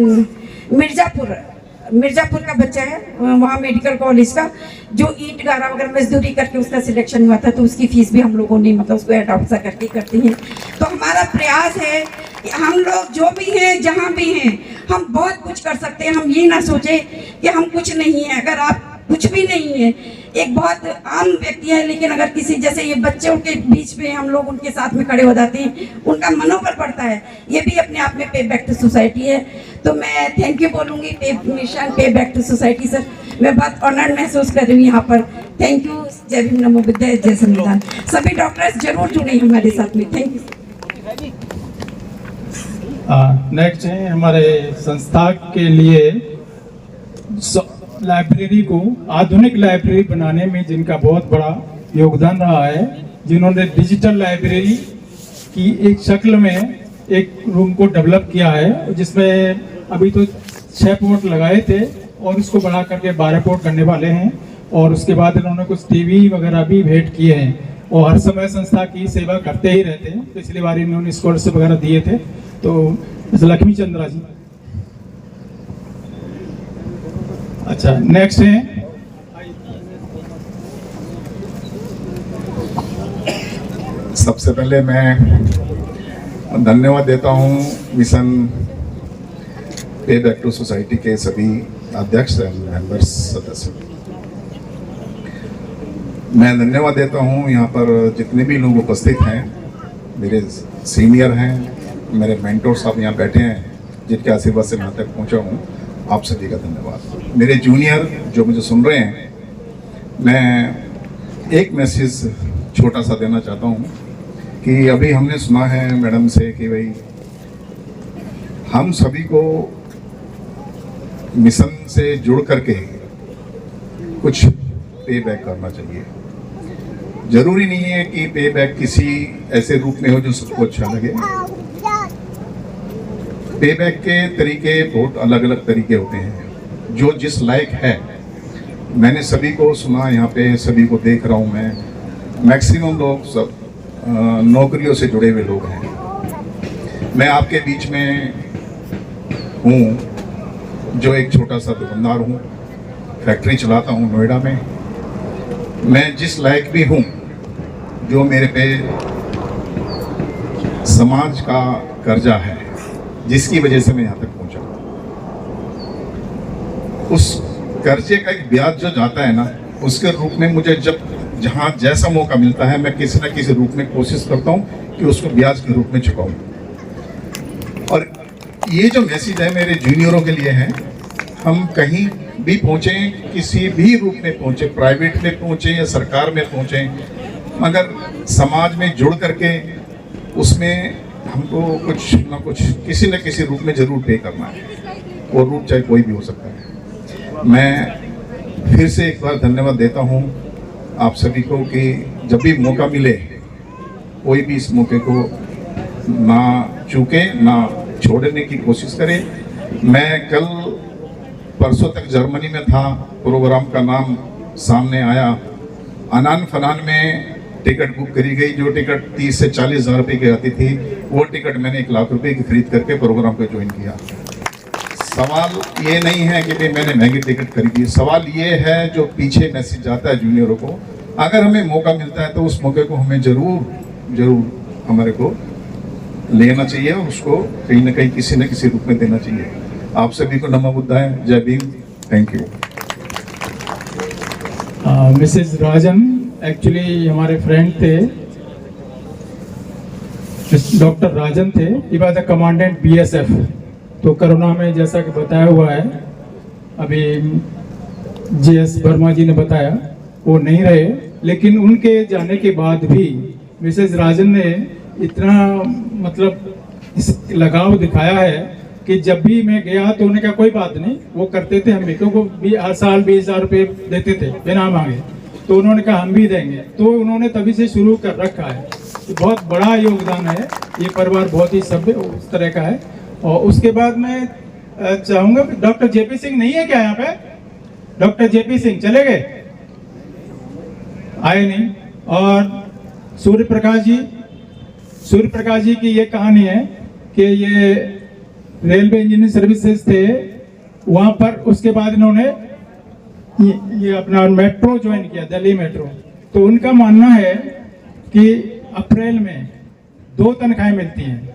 मिर्जापुर का बच्चा है, वहाँ मेडिकल कॉलेज का, जो ईंट गारा वगैरह मजदूरी करके उसका सिलेक्शन हुआ था, तो उसकी फीस भी हम लोगों ने मतलब उसको एडॉप्ट करके करते हैं। तो हमारा प्रयास है कि हम लोग जो भी हैं, जहाँ भी हैं, हम बहुत कुछ कर सकते हैं। हम ये ना सोचे कि हम कुछ नहीं है। अगर आप कुछ भी नहीं है, एक बहुत आम व्यक्ति है, लेकिन अगर किसी जैसे ये बच्चों के बीच में हम लोग उनके साथ में खड़े हो जाते हैं, उनका मनोबल बढ़ता है, ये भी अपने आप में पे बैक टू सोसाइटी है। तो मैं थैंक यू बोलूँगी mission pay back to society sir. मैं बहुत ऑनर्ड महसूस कर रही हूँ यहाँ पर। Thank you. जय भीम, नमो बुद्धाय, जय संविधान। सभी डॉक्टर्स जरूर जुड़े हमारे साथ में। Thank you. नेक्स्ट है हमारे संस्था के लिए लाइब्रेरी को आधुनिक लाइब्रेरी बनाने में जिनका बहुत बड़ा योगदान रहा है, जिन्होंने डिजिटल लाइब्रेरी की एक शक्ल में एक रूम को डेवलप किया है, जिसमें अभी तो 6 पोर्ट लगाए थे और उसको बढ़ा करके 12 पोर्ट करने वाले हैं। और उसके बाद इन्होंने कुछ टीवी वगैरह भी भेंट किए हैं और हर समय संस्था की सेवा करते ही रहते हैं। पिछली बार इन्होंने स्कॉलरशिप वगैरह दिए थे। तो लक्ष्मी चंद्रा जी, अच्छा नेक्स्ट है सबसे पहले मैं धन्यवाद देता हूं mission pay back to society के सभी अध्यक्ष एंड मेंबर्स सदस्य। मैं धन्यवाद देता हूं यहाँ पर जितने भी लोग उपस्थित हैं, मेरे सीनियर हैं, मेरे मेंटोर साहब यहाँ बैठे हैं, जिनके आशीर्वाद से मैं तक पहुँचा हूँ, आप सभी का धन्यवाद। मेरे जूनियर जो मुझे सुन रहे हैं, मैं एक मैसेज छोटा सा देना चाहता हूँ कि अभी हमने सुना है मैडम से कि भाई हम सभी को मिशन से जुड़ करके कुछ पे बैक करना चाहिए। जरूरी नहीं है कि पे बैक किसी ऐसे रूप में हो जो सबको अच्छा लगे। पे बैक के तरीके बहुत अलग अलग तरीके होते हैं, जो जिस लायक है। मैंने सभी को सुना, यहाँ पे सभी को देख रहा हूँ मैं, मैक्सिमम लोग सब नौकरियों से जुड़े हुए लोग हैं। मैं आपके बीच में हूँ जो एक छोटा सा दुकानदार हूँ, फैक्ट्री चलाता हूँ नोएडा में। मैं जिस लायक भी हूँ, जो मेरे पे समाज का कर्जा है, जिसकी वजह से मैं यहाँ तक पहुँचा, उस कर्जे का एक ब्याज जो जाता है ना, उसके रूप में मुझे जब जहाँ जैसा मौका मिलता है, मैं किसी न किसी रूप में कोशिश करता हूँ कि उसको ब्याज के रूप में चुकाऊँ। और ये जो मैसेज है मेरे जूनियरों के लिए है, हम कहीं भी पहुँचे, किसी भी रूप में पहुँचे, प्राइवेट में पहुँचे या सरकार में पहुँचे, मगर समाज में जुड़ करके उसमें हमको कुछ ना कुछ किसी न किसी रूप में जरूर पे करना है। वो रूप चाहे कोई भी हो सकता है। मैं फिर से एक बार धन्यवाद देता हूँ आप सभी को कि जब भी मौका मिले, कोई भी इस मौके को ना चूके, ना छोड़ने की कोशिश करे। मैं कल परसों तक जर्मनी में था, प्रोग्राम का नाम सामने आया, अनान फनान में टिकट बुक करी गई। जो टिकट 30 से 40 हज़ार रुपये की आती थी, वो टिकट मैंने 1 लाख रुपए की खरीद करके प्रोग्राम को ज्वाइन किया। सवाल ये नहीं है कि भाई मैंने महंगी टिकट खरीदी, सवाल ये है जो पीछे मैसेज जाता है जूनियरों को, अगर हमें मौका मिलता है तो उस मौके को हमें जरूर हमारे को लेना चाहिए और उसको कहीं ना कहीं किसी न किसी रूप में देना चाहिए। आप सभी को नमो बुद्धाय, जय Bhim, thank you. Mrs Rajan actually हमारे फ्रेंड थे, डॉक्टर राजन थे, he was the commandant BSF। तो कोरोना में जैसा कि बताया हुआ है, अभी JS वर्मा जी ने बताया, वो नहीं रहे, लेकिन उनके जाने के बाद भी मिसेज राजन ने इतना मतलब इस लगाव दिखाया है कि जब भी मैं गया तो उन्होंने कहा कोई बात नहीं, वो करते थे, हम को हर साल 20,000 रुपये देते थे बिना मांगे, तो उन्होंने कहा हम भी देंगे, तो उन्होंने तभी से शुरू कर रखा है। तो बहुत बड़ा योगदान है, ये परिवार बहुत ही सभ्य उस तरह का है। और उसके बाद मैं चाहूँगा, डॉक्टर JP सिंह नहीं है क्या यहाँ पे? डॉक्टर JP सिंह चले गए, आए नहीं। और सूर्य प्रकाश जी की ये कहानी है कि ये रेलवे इंजीनियरिंग सर्विसेज थे वहाँ पर, उसके बाद इन्होंने ये अपना मेट्रो ज्वाइन किया, दिल्ली मेट्रो। तो उनका मानना है कि अप्रैल में 2 तनख्वाहें मिलती हैं,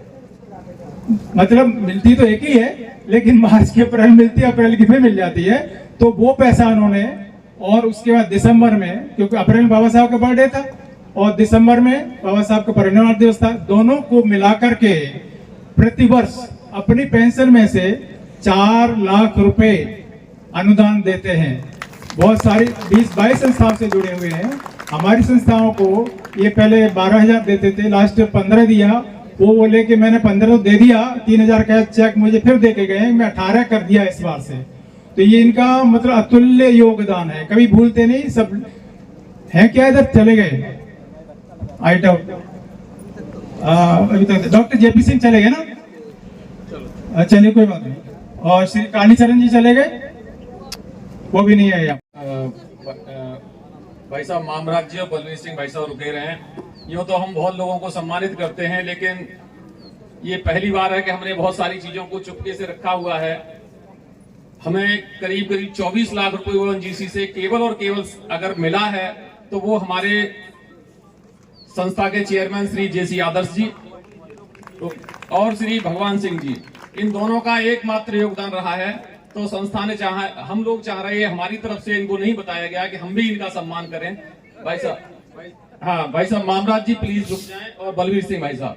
मतलब मिलती तो एक ही है, लेकिन मार्च की अप्रैल मिलती है, अप्रैल की फिर मिल जाती है। तो वो पैसा उन्होंने, और उसके बाद दिसंबर में, क्योंकि अप्रैल में बाबा साहब का बर्थडे था और दिसंबर में बाबा साहब का परिनिर्वाण दिवस था, दोनों को मिलाकर के प्रतिवर्ष अपनी पेंशन में से 4 लाख रुपए अनुदान देते हैं। बहुत सारी 20-22 संस्थाओं से जुड़े हुए हैं। हमारी संस्थाओं को ये पहले 12,000 देते थे, लास्ट 15 दिया, वो बोले कि मैंने 15 तो दे दिया, 3000 का चेक मुझे फिर दे के गए, मैं 18 कर दिया इस बार से। तो ये इनका मतलब अतुल्य योगदान है, कभी भूलते नहीं। सब है क्या इधर चले गए आइटम, अभी तक डॉक्टर जेपी सिंह चले गए ना, चलिए कोई बात नहीं। और श्री कालीचरण जी चले गए, वो भी नहीं आए। भाई साहब मामराज जी और बलवीर सिंह भाई साहब रुके रहे हैं। यूँ तो हम बहुत लोगों को सम्मानित करते हैं, लेकिन ये पहली बार है कि हमने बहुत सारी चीजों को चुपके से रखा हुआ है। हमें करीब 24 लाख रुपए ओएनजीसी से केवल और केवल अगर मिला है तो वो हमारे संस्था के चेयरमैन श्री जेसी आदर्श जी और श्री भगवान सिंह जी, इन दोनों का एकमात्र योगदान रहा है। तो संस्था ने चाहा, हम लोग चाह रहे हैं, हमारी तरफ से इनको नहीं बताया गया कि हम भी इनका सम्मान करें। भाई साहब, हाँ भाई साहब मामराज जी प्लीज रुक जाएं, और बलवीर सिंह भाई साहब,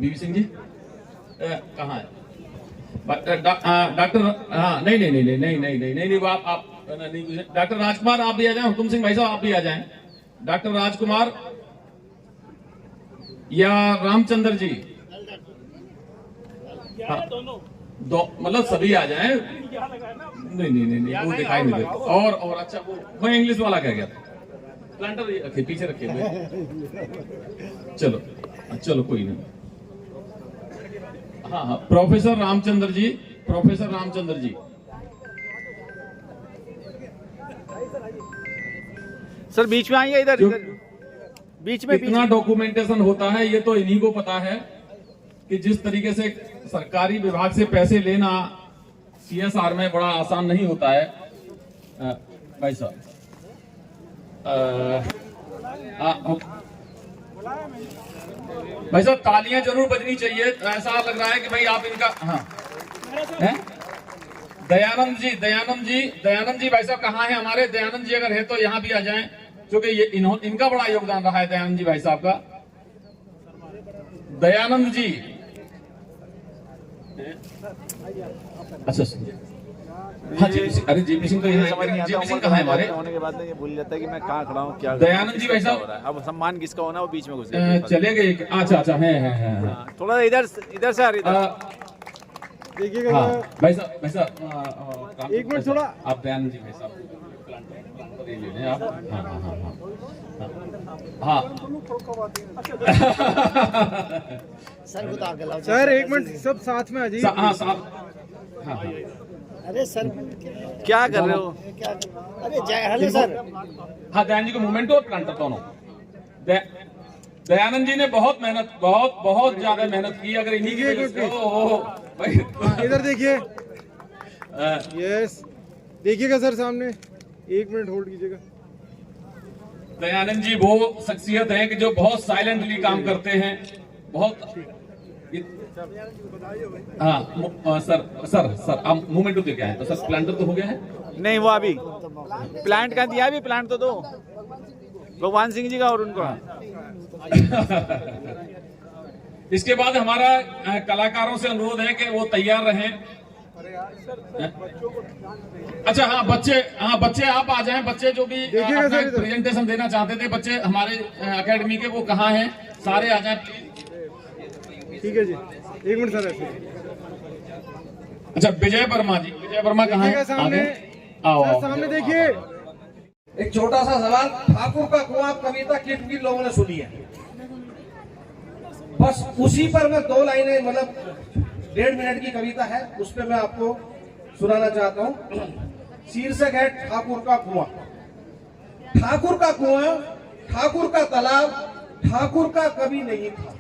बीवी सिंह जी कहाँ है? डॉक्टर, हाँ नहीं नहीं नहीं नहीं नहीं नहीं नहीं नहीं नहीं आप नहीं, डॉक्टर राजकुमार आप भी आ जाएं, हुकुम सिंह भाई साहब आप भी आ जाएं, डॉक्टर राजकुमार या रामचंद्र जी, हाँ, दो मतलब सभी आ जाएं। नहीं नहीं नहीं नहीं वो दिखाई नहीं देता। और अच्छा वो इंग्लिश वाला कह गया था, प्लांटर रखे पीछे रखे हुए। चलो चलो कोई नहीं। हाँ हाँ professor Ramchandra ji, professor Ramchandra ji sir बीच में आइए, इधर बीच में। कितना डॉक्यूमेंटेशन होता है ये तो इन्हीं को पता है कि जिस तरीके से सरकारी विभाग से पैसे लेना सीएसआर में बड़ा आसान नहीं होता है। भाई साहब भाई साहब तालियां जरूर बजनी चाहिए। ऐसा लग रहा है कि भाई आप इनका, हाँ है? दयानंद जी भाई साहब कहाँ हैं हमारे? दयानंद जी अगर है तो यहाँ भी आ जाएं, क्योंकि ये इनका बड़ा योगदान रहा है दयानंद जी भाई साहब का। दयानंद जी, अच्छा हाँ जी, अरे जेपी सिंह तो यहाँ समझ नहीं आता। जेपी सिंह कहाँ है हमारे? होने के बाद ये भूल जाता है कि मैं कहाँ खड़ा हूँ, क्या। दयानंद जी भाई साहब, अब सम्मान किसका होना वो बीच में घुसे चले गए। अच्छा है थोड़ा इधर सर, इधर देखिएगा। हाँ भाई साहब एक मिनट थोड़ा आप दयानंद जी भाई साहब ले लें आप। हाँ सर एक मिनट सब साथ में आ जाइए। हाँ साहब, हाँ अरे सर क्या कर रहे हो? अरे जय हेलो सर। हाँ दयानंद जी को मूवमेंट और प्लांटर दोनों। दयानंद जी ने बहुत मेहनत, बहुत ज्यादा मेहनत की। अगर इन्हीं की इधर देखिए, यस देखिएगा सर सामने, एक मिनट होल्ड कीजिएगा। दयानंद जी वो शख्सियत हैं कि जो बहुत साइलेंटली काम करते हैं, बहुत। हाँ सर आप मूवमेंट तो क्या है? तो सर प्लांटर तो हो गया है? नहीं वो अभी प्लांट का दिया, अभी प्लांट तो दो भगवान सिंह जी का और उनको। इसके बाद हमारा कलाकारों से अनुरोध है कि वो तैयार रहें। अच्छा हाँ बच्चे आप आ जाएं। बच्चे जो भी अपना प्रेजेंटेशन देना चाहते थे, बच्चे हमारे एकेडमी के, वो कहाँ हैं? सारे आ जाएं प्लीज। ठीक है जी, एक मिनट सर ऐसे। अच्छा विजय वर्मा जी, विजय वर्मा कहाँ है? आओ सामने देखिए। एक छोटा सा सवाल, ठाकुर का कुआं कविता कितनी लोगों ने सुनी है? बस उसी पर मैं 2 लाइनें, मतलब 1.5 मिनट की कविता है, उस पर मैं आपको सुनाना चाहता हूँ। शीर्षक है ठाकुर का कुआं। ठाकुर का कुआं, ठाकुर का तालाब, ठाकुर का कभी नहीं था।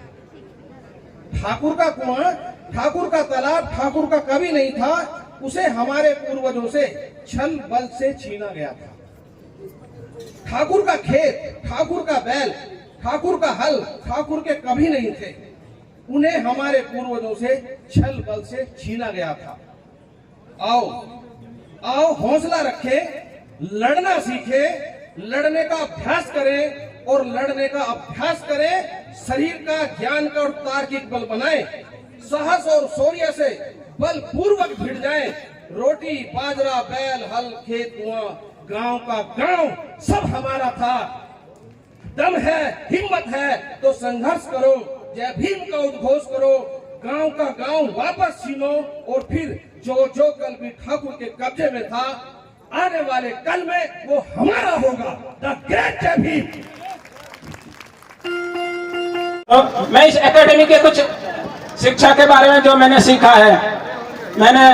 ठाकुर का कुआं, ठाकुर का तालाब, ठाकुर का कभी नहीं था। उसे हमारे पूर्वजों से छल बल से छीना गया था। ठाकुर का खेत, ठाकुर का बैल, ठाकुर का हल, ठाकुर के कभी नहीं थे। उन्हें हमारे पूर्वजों से छल बल से छीना गया था। आओ हौसला रखें, लड़ना सीखें, लड़ने का अभ्यास करें और लड़ने का अभ्यास करें। शरीर का, ज्ञान का और तार्किक बल बनाएं। साहस और शौर्य से बल पूर्वक भिड़ जाएं। रोटी, बाजरा, बैल, हल, खेत, कुआं, गांव का गांव सब हमारा था। दम है, हिम्मत है तो संघर्ष करो। जय भीम का उद्घोष करो, गांव का गांव वापस छीनो और फिर जो जो कल भी ठाकुर के कब्जे में था, आने वाले कल में वो हमारा होगा। द ग्रेट जय भीम। मैं इस एकेडमी के कुछ शिक्षा के बारे में जो मैंने सीखा है, मैंने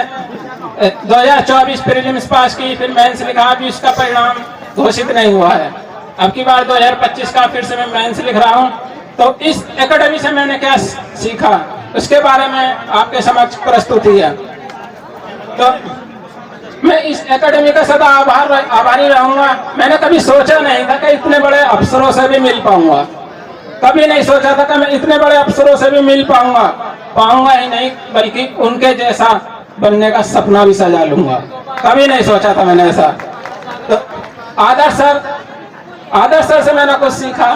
2024 प्रीलिम्स पास की, फिर मेंस लिखा, अभी उसका परिणाम घोषित नहीं हुआ है। अब की बार 2025 का फिर से मैं मेंस लिख रहा हूं। तो इस एकेडमी से मैंने क्या सीखा उसके बारे में आपके समक्ष प्रस्तुति है। तो मैं इस एकेडमी का सदा आभारी रहूंगा। मैंने कभी सोचा नहीं था कि इतने बड़े अफसरों से भी मिल पाऊंगा, कभी नहीं सोचा था कि मैं इतने बड़े अफसरों से भी मिल पाऊंगा ही नहीं, बल्कि उनके जैसा बनने का सपना भी सजा लूंगा। कभी नहीं सोचा था मैंने ऐसा। तो आदर्श सर से मैंने कुछ सीखा।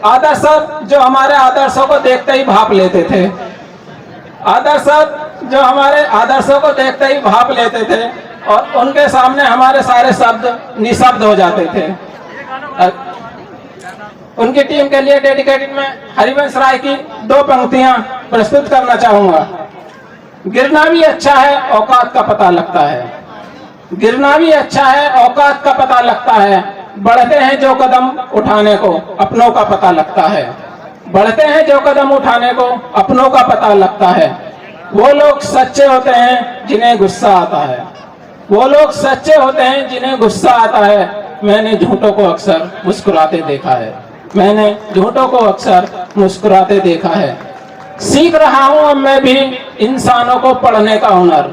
आदर्श सर जो हमारे आदर्शों को देखते ही भाप लेते थे, आदर्श सर जो हमारे आदर्शों को देखते ही भाप लेते थे और उनके सामने हमारे सारे शब्द निशब्द हो जाते थे। उनकी टीम के लिए डेडिकेटेड मैं हरिवंश राय की 2 पंक्तियां प्रस्तुत करना चाहूंगा। गिरना भी अच्छा है, औकात का पता लगता है। गिरना भी अच्छा है, औकात का पता लगता है। बढ़ते हैं जो कदम उठाने को, अपनों का पता लगता है। बढ़ते हैं जो कदम उठाने को, अपनों का पता लगता है। वो लोग सच्चे होते हैं जिन्हें गुस्सा आता है। वो लोग सच्चे होते हैं जिन्हें गुस्सा आता है। मैंने झूठों को अक्सर मुस्कुराते देखा है। मैंने झूठों को अक्सर मुस्कुराते देखा है। सीख रहा हूं अब मैं भी इंसानों को पढ़ने का हुनर।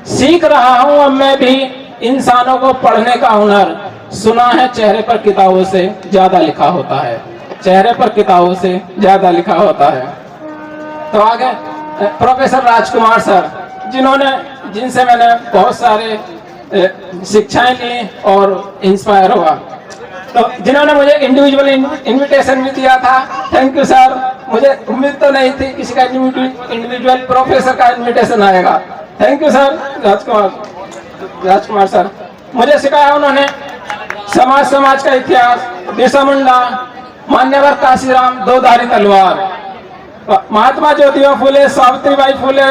सीख रहा हूं अब मैं भी इंसानों को पढ़ने का हुनर। सुना है चेहरे पर किताबों से ज्यादा लिखा होता है। चेहरे पर किताबों से ज्यादा लिखा होता है। तो आगे प्रोफेसर राजकुमार सर, जिनसे मैंने बहुत सारे शिक्षाएं ली और इंस्पायर हुआ, तो जिन्होंने मुझे इंडिविजुअल इनविटेशन भी दिया था। Thank you sir. मुझे उम्मीद तो नहीं थी किसी का इंडिविजुअल प्रोफेसर का इनविटेशन आएगा। Thank you sir Rajkumar sir. मुझे सिखाया उन्होंने समाज का इतिहास, बिरसा मुंडा, मान्यवर काशीराम, 2 धारी तलवार, महात्मा ज्योतिबा फुले, सावित्रीबाई फुले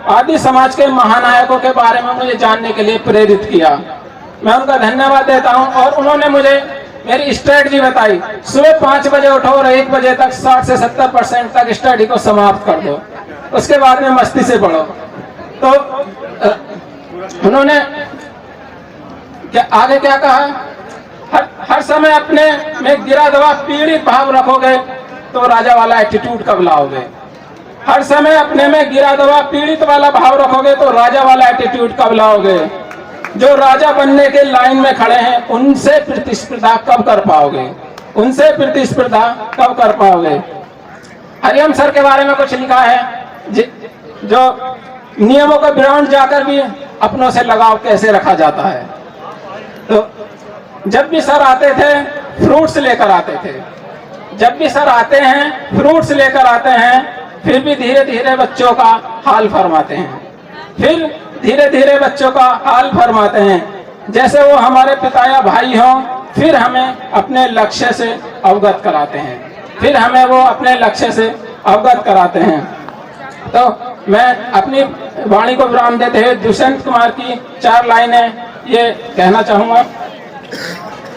आदि समाज के महानायकों के बारे में मुझे जानने के लिए प्रेरित किया। मैं उनका धन्यवाद देता हूं। और उन्होंने मुझे मेरी स्ट्रेटजी बताई, सुबह 5 बजे उठो और 1 बजे तक 60 से 70% तक स्टडी को समाप्त कर दो, उसके बाद में मस्ती से पढ़ो। तो उन्होंने आगे क्या कहा, हर समय अपने में गिरा दबा पीड़ित भाव रखोगे तो राजा वाला एटीट्यूड कब लाओगे। हर समय अपने में गिरा दबा पीड़ित वाला भाव रखोगे तो राजा वाला एटीट्यूड कब लाओगे। जो राजा बनने के लाइन में खड़े हैं उनसे प्रतिस्पर्धा कब कर पाओगे। उनसे प्रतिस्पर्धा कब कर पाओगे। हरिओम सर के बारे में कुछ लिखा है, जो नियमों के बियॉन्ड जाकर भी अपनों से लगाव कैसे रखा जाता है। तो जब भी सर आते थे फ्रूट्स लेकर आते थे। जब भी सर आते हैं फ्रूट्स लेकर आते हैं, फिर भी धीरे धीरे बच्चों का हाल फरमाते हैं। फिर धीरे धीरे बच्चों का हाल फरमाते हैं जैसे वो हमारे पिता या भाई हों। फिर हमें अपने लक्ष्य से अवगत कराते हैं। फिर हमें वो अपने लक्ष्य से अवगत कराते हैं। तो मैं अपनी वाणी को विराम देते हुए दुष्यंत कुमार की 4 लाइनें ये कहना चाहूंगा।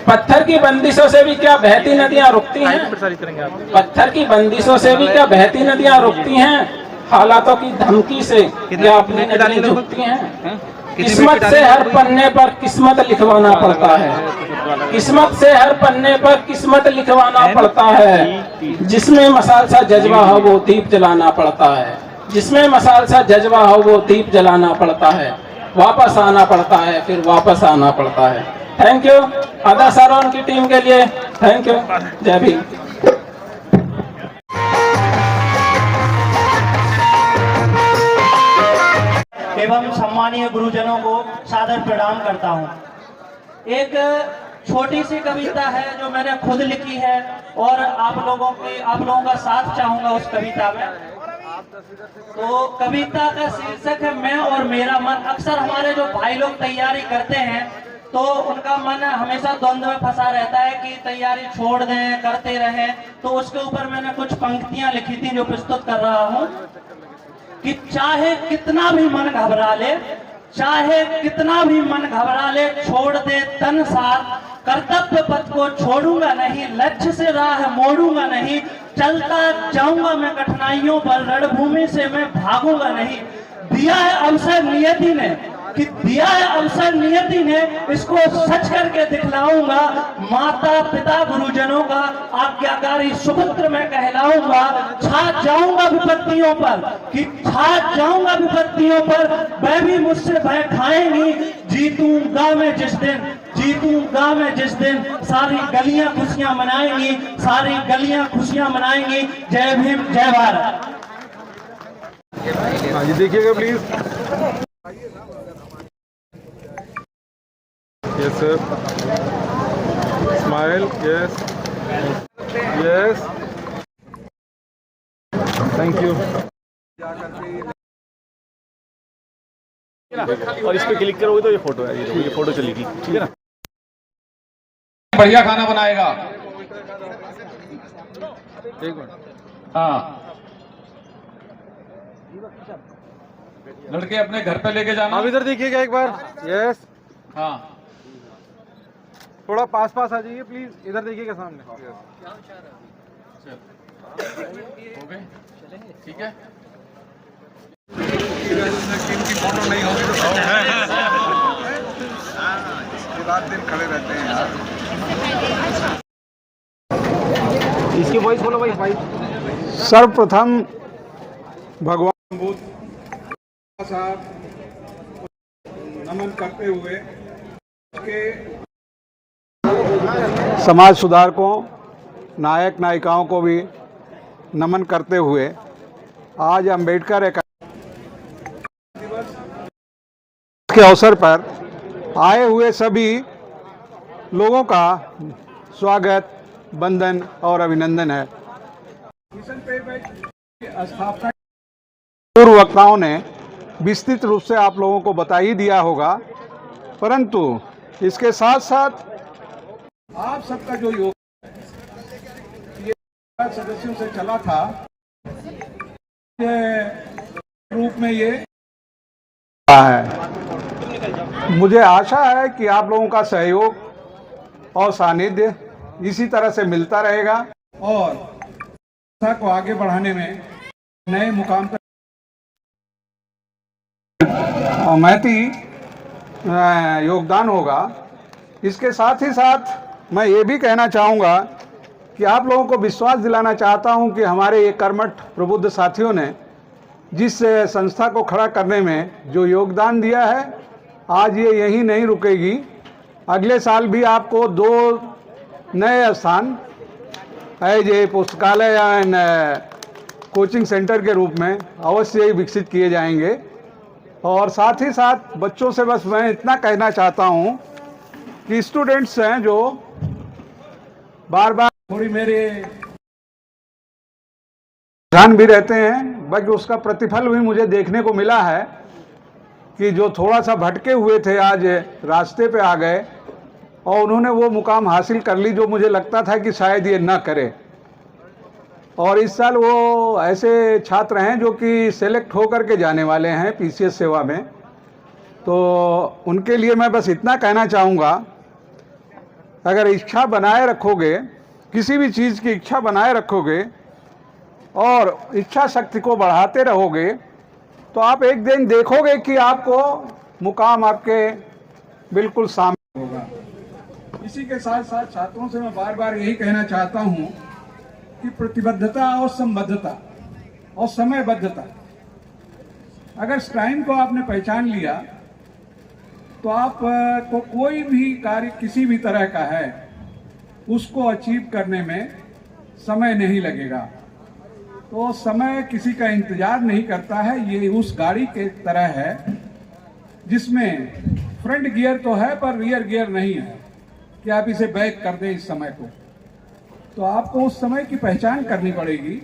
पत्थर की बंदिशों से भी क्या बहती नदियां रुकती हैं। पत्थर की बंदिशों से भी क्या बहती नदियां रुकती हैं। हालातों की धमकी से क्या अपनी नदियां झुकती हैं। किस्मत से हर पन्ने पर किस्मत लिखवाना पड़ता है। किस्मत से हर पन्ने पर किस्मत लिखवाना पड़ता है। जिसमें मसाल सा जज्बा हो वो दीप जलाना पड़ता है। जिसमें मसाल सा जज्बा हो वो दीप जलाना पड़ता है। वापस आना पड़ता है, फिर वापस आना पड़ता है। थैंक यू आदा सर और उनकी टीम के लिए। Thank you. जय भीम। एवं सम्मानीय गुरुजनों को सादर प्रणाम करता हूँ। एक छोटी सी कविता है जो मैंने खुद लिखी है और आप लोगों का साथ चाहूंगा उस कविता में। तो कविता का शीर्षक है मैं और मेरा मन। अक्सर हमारे जो भाई लोग तैयारी करते हैं तो उनका मन हमेशा द्वंद्व में फंसा रहता है कि तैयारी छोड़ दें, करते रहें। तो उसके ऊपर मैंने कुछ पंक्तियां लिखी थी जो प्रस्तुत कर रहा हूं कि चाहे कितना भी मन घबरा ले, चाहे कितना भी मन घबरा ले, छोड़ दे तन साथ, कर्तव्य पथ को छोड़ूंगा नहीं, लक्ष्य से राह मोड़ूंगा नहीं, चलता जाऊंगा मैं कठिनाइयों पर, रणभूमि से मैं भागूंगा नहीं। दिया है अवसर नियति ने, कि दिया है अवसर नियति ने, इसको सच करके दिखलाऊंगा। माता पिता गुरुजनों का आज्ञाकारी सुपुत्र मैं कहलाऊंगा। छा जाऊंगा विपत्तियों पर, कि छा जाऊंगा विपत्तियों पर, वह भी मुझसे भय खाएंगी। जीतूंगा मैं जिस दिन, जीतूंगा मैं जिस दिन, सारी गलियां खुशियां मनाएंगी, सारी गलियां खुशियां मनाएंगी। जय भीम, जय भारत। हाँ जी, देखिएगा please. Yes sir, smile, yes yes, thank you. और इस पे क्लिक करोगे तो ये फोटो है, ये फोटो चलेगी, ठीक है ना। बढ़िया खाना बनाएगा। एक मिनट। हाँ, लड़के अपने घर पे लेके जाना। आप इधर देखिएगा एक बार। यस, हाँ, थोड़ा पास पास आ जाइए प्लीज, इधर देखिएगा सामने। हो गए, ठीक है। फोटो नहीं होगी तो रात दिन खड़े रहते हैं यार। इसकी वॉइस बोलो भाई, भाई। सर्वप्रथम भगवान बुद्ध साहब नमन करते हुए के समाज सुधारकों, नायक नायिकाओं को भी नमन करते हुए आज अम्बेडकर एक के अवसर पर आए हुए सभी लोगों का स्वागत, वंदन और अभिनंदन है। पूर्व वक्ताओं ने विस्तृत रूप से आप लोगों को बता ही दिया होगा, परंतु इसके साथ साथ आप सबका जो योग ये सदस्यों से चला था, रूप में ये है। मुझे आशा है कि आप लोगों का सहयोग और सानिध्य इसी तरह से मिलता रहेगा और संस्था को आगे बढ़ाने में नए मुकाम पर महती योगदान होगा। इसके साथ ही साथ मैं ये भी कहना चाहूँगा कि आप लोगों को विश्वास दिलाना चाहता हूँ कि हमारे ये कर्मठ प्रबुद्ध साथियों ने जिस संस्था को खड़ा करने में जो योगदान दिया है, आज ये यहीं नहीं रुकेगी। अगले साल भी आपको 2 नए स्थान एज ए पुस्तकालय एंड कोचिंग सेंटर के रूप में अवश्य ही विकसित किए जाएंगे। और साथ ही साथ बच्चों से बस मैं इतना कहना चाहता हूँ कि स्टूडेंट्स हैं जो बार बार थोड़ी मेरे ध्यान भी रहते हैं, बाकी उसका प्रतिफल भी मुझे देखने को मिला है कि जो थोड़ा सा भटके हुए थे आज रास्ते पे आ गए और उन्होंने वो मुकाम हासिल कर ली जो मुझे लगता था कि शायद ये ना करे। और इस साल वो ऐसे छात्र हैं जो कि सेलेक्ट होकर के जाने वाले हैं पीसीएस सेवा में। तो उनके लिए मैं बस इतना कहना चाहूँगा, अगर इच्छा बनाए रखोगे, किसी भी चीज़ की इच्छा बनाए रखोगे और इच्छा शक्ति को बढ़ाते रहोगे, तो आप एक दिन देखोगे कि आपको मुकाम आपके बिल्कुल सामने होगा। इसी के साथ साथ छात्रों से मैं बार बार यही कहना चाहता हूँ कि प्रतिबद्धता और संबद्धता और समयबद्धता, अगर इस टाइम को आपने पहचान लिया तो आप को कोई भी कार्य किसी भी तरह का है उसको अचीव करने में समय नहीं लगेगा। तो समय किसी का इंतजार नहीं करता है। ये उस गाड़ी के तरह है जिसमें फ्रंट गियर तो है पर रियर गियर नहीं है कि आप इसे बैक कर दें इस समय को। तो आपको उस समय की पहचान करनी पड़ेगी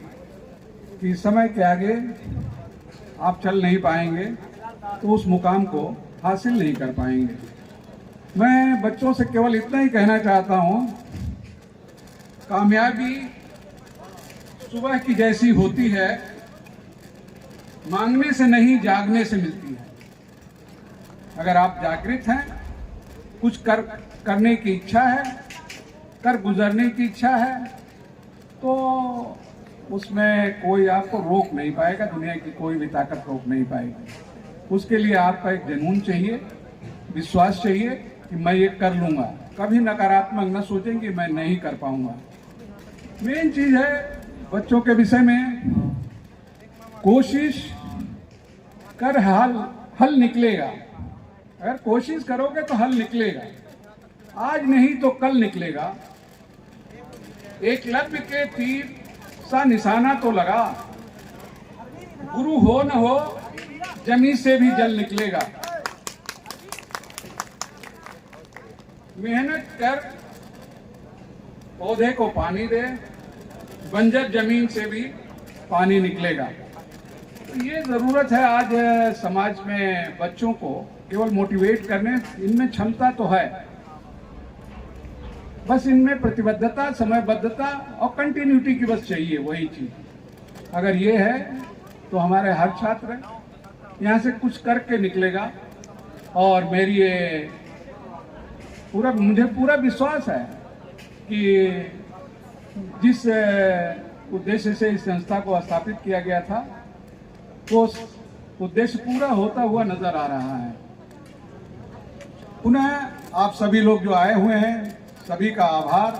कि समय के आगे आप चल नहीं पाएंगे तो उस मुकाम को हासिल नहीं कर पाएंगे। मैं बच्चों से केवल इतना ही कहना चाहता हूं, कामयाबी सुबह की जैसी होती है, मांगने से नहीं जागने से मिलती है। अगर आप जागृत हैं, कुछ करने की इच्छा है, कर गुजरने की इच्छा है, तो उसमें कोई आपको रोक नहीं पाएगा, दुनिया की कोई भी ताकत रोक नहीं पाएगी। उसके लिए आपका एक जुनून चाहिए, विश्वास चाहिए कि मैं ये कर लूँगा। कभी नकारात्मक न सोचें कि मैं नहीं कर पाऊँगा। मेन चीज़ है बच्चों के विषय में, कोशिश कर हल निकलेगा। अगर कोशिश करोगे तो हल निकलेगा, आज नहीं तो कल निकलेगा। एकलव्य के तीर सा निशाना तो लगा, गुरु हो न हो जमीन से भी जल निकलेगा। मेहनत कर पौधे को पानी दे, बंजर जमीन से भी पानी निकलेगा। तो ये जरूरत है आज समाज में बच्चों को केवल मोटिवेट करने, इनमें क्षमता तो है, बस इनमें प्रतिबद्धता, समयबद्धता और कंटिन्यूटी की बस चाहिए, वही चीज। अगर ये है तो हमारे हर छात्र यहाँ से कुछ करके निकलेगा। और मेरी ये मुझे पूरा विश्वास है कि जिस उद्देश्य से इस संस्था को स्थापित किया गया था, वो उद्देश्य पूरा होता हुआ नजर आ रहा है। पुनः आप सभी लोग जो आए हुए हैं, सभी का आभार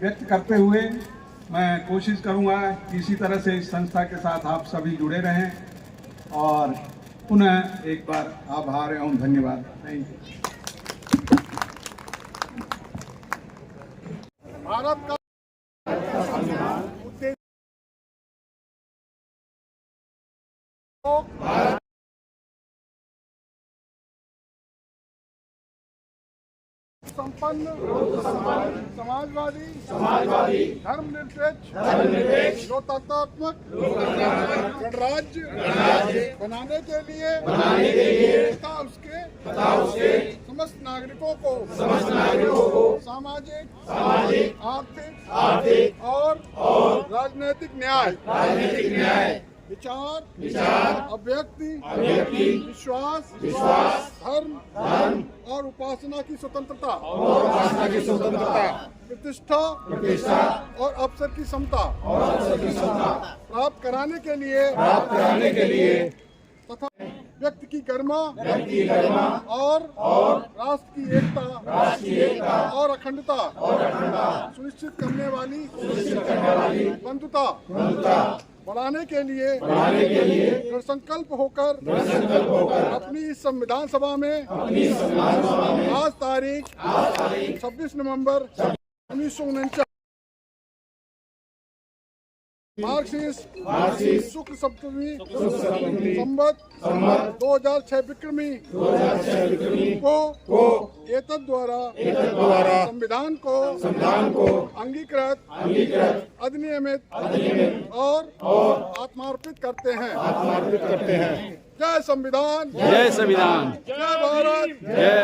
व्यक्त करते हुए मैं कोशिश करूंगा कि इसी तरह से इस संस्था के साथ आप सभी जुड़े रहें। और पुनः एक बार आभार एवं धन्यवाद। Thank you. भारत का संपन्न समाजवादी धर्मनिरपेक्ष लोकतंत्रात्मक गणराज्य बनाने के लिए तथा उसके समस्त नागरिकों को सामाजिक आर्थिक और राजनीतिक न्याय विचार अभिव्यक्ति विश्वास धर्म और उपासना की स्वतंत्रता प्रतिष्ठा और अवसर की समता प्राप्त कराने के लिए तथा व्यक्ति की गरिमा और राष्ट्र की एकता और अखंडता सुनिश्चित करने वाली बंधुता बढ़ाने के लिए दृढ़ संकल्प होकर अपनी इस संविधान सभा में आज तारीख 26 नवंबर 1949 मार्क्सिस्ट शुक्ल सप्तमी संवत 2006 विक्रमी को एतद द्वारा संविधान को अंगीकृत अधिनियमित और आत्मार्पित करते हैं। जय संविधान, जय संविधान, जय भारत, जय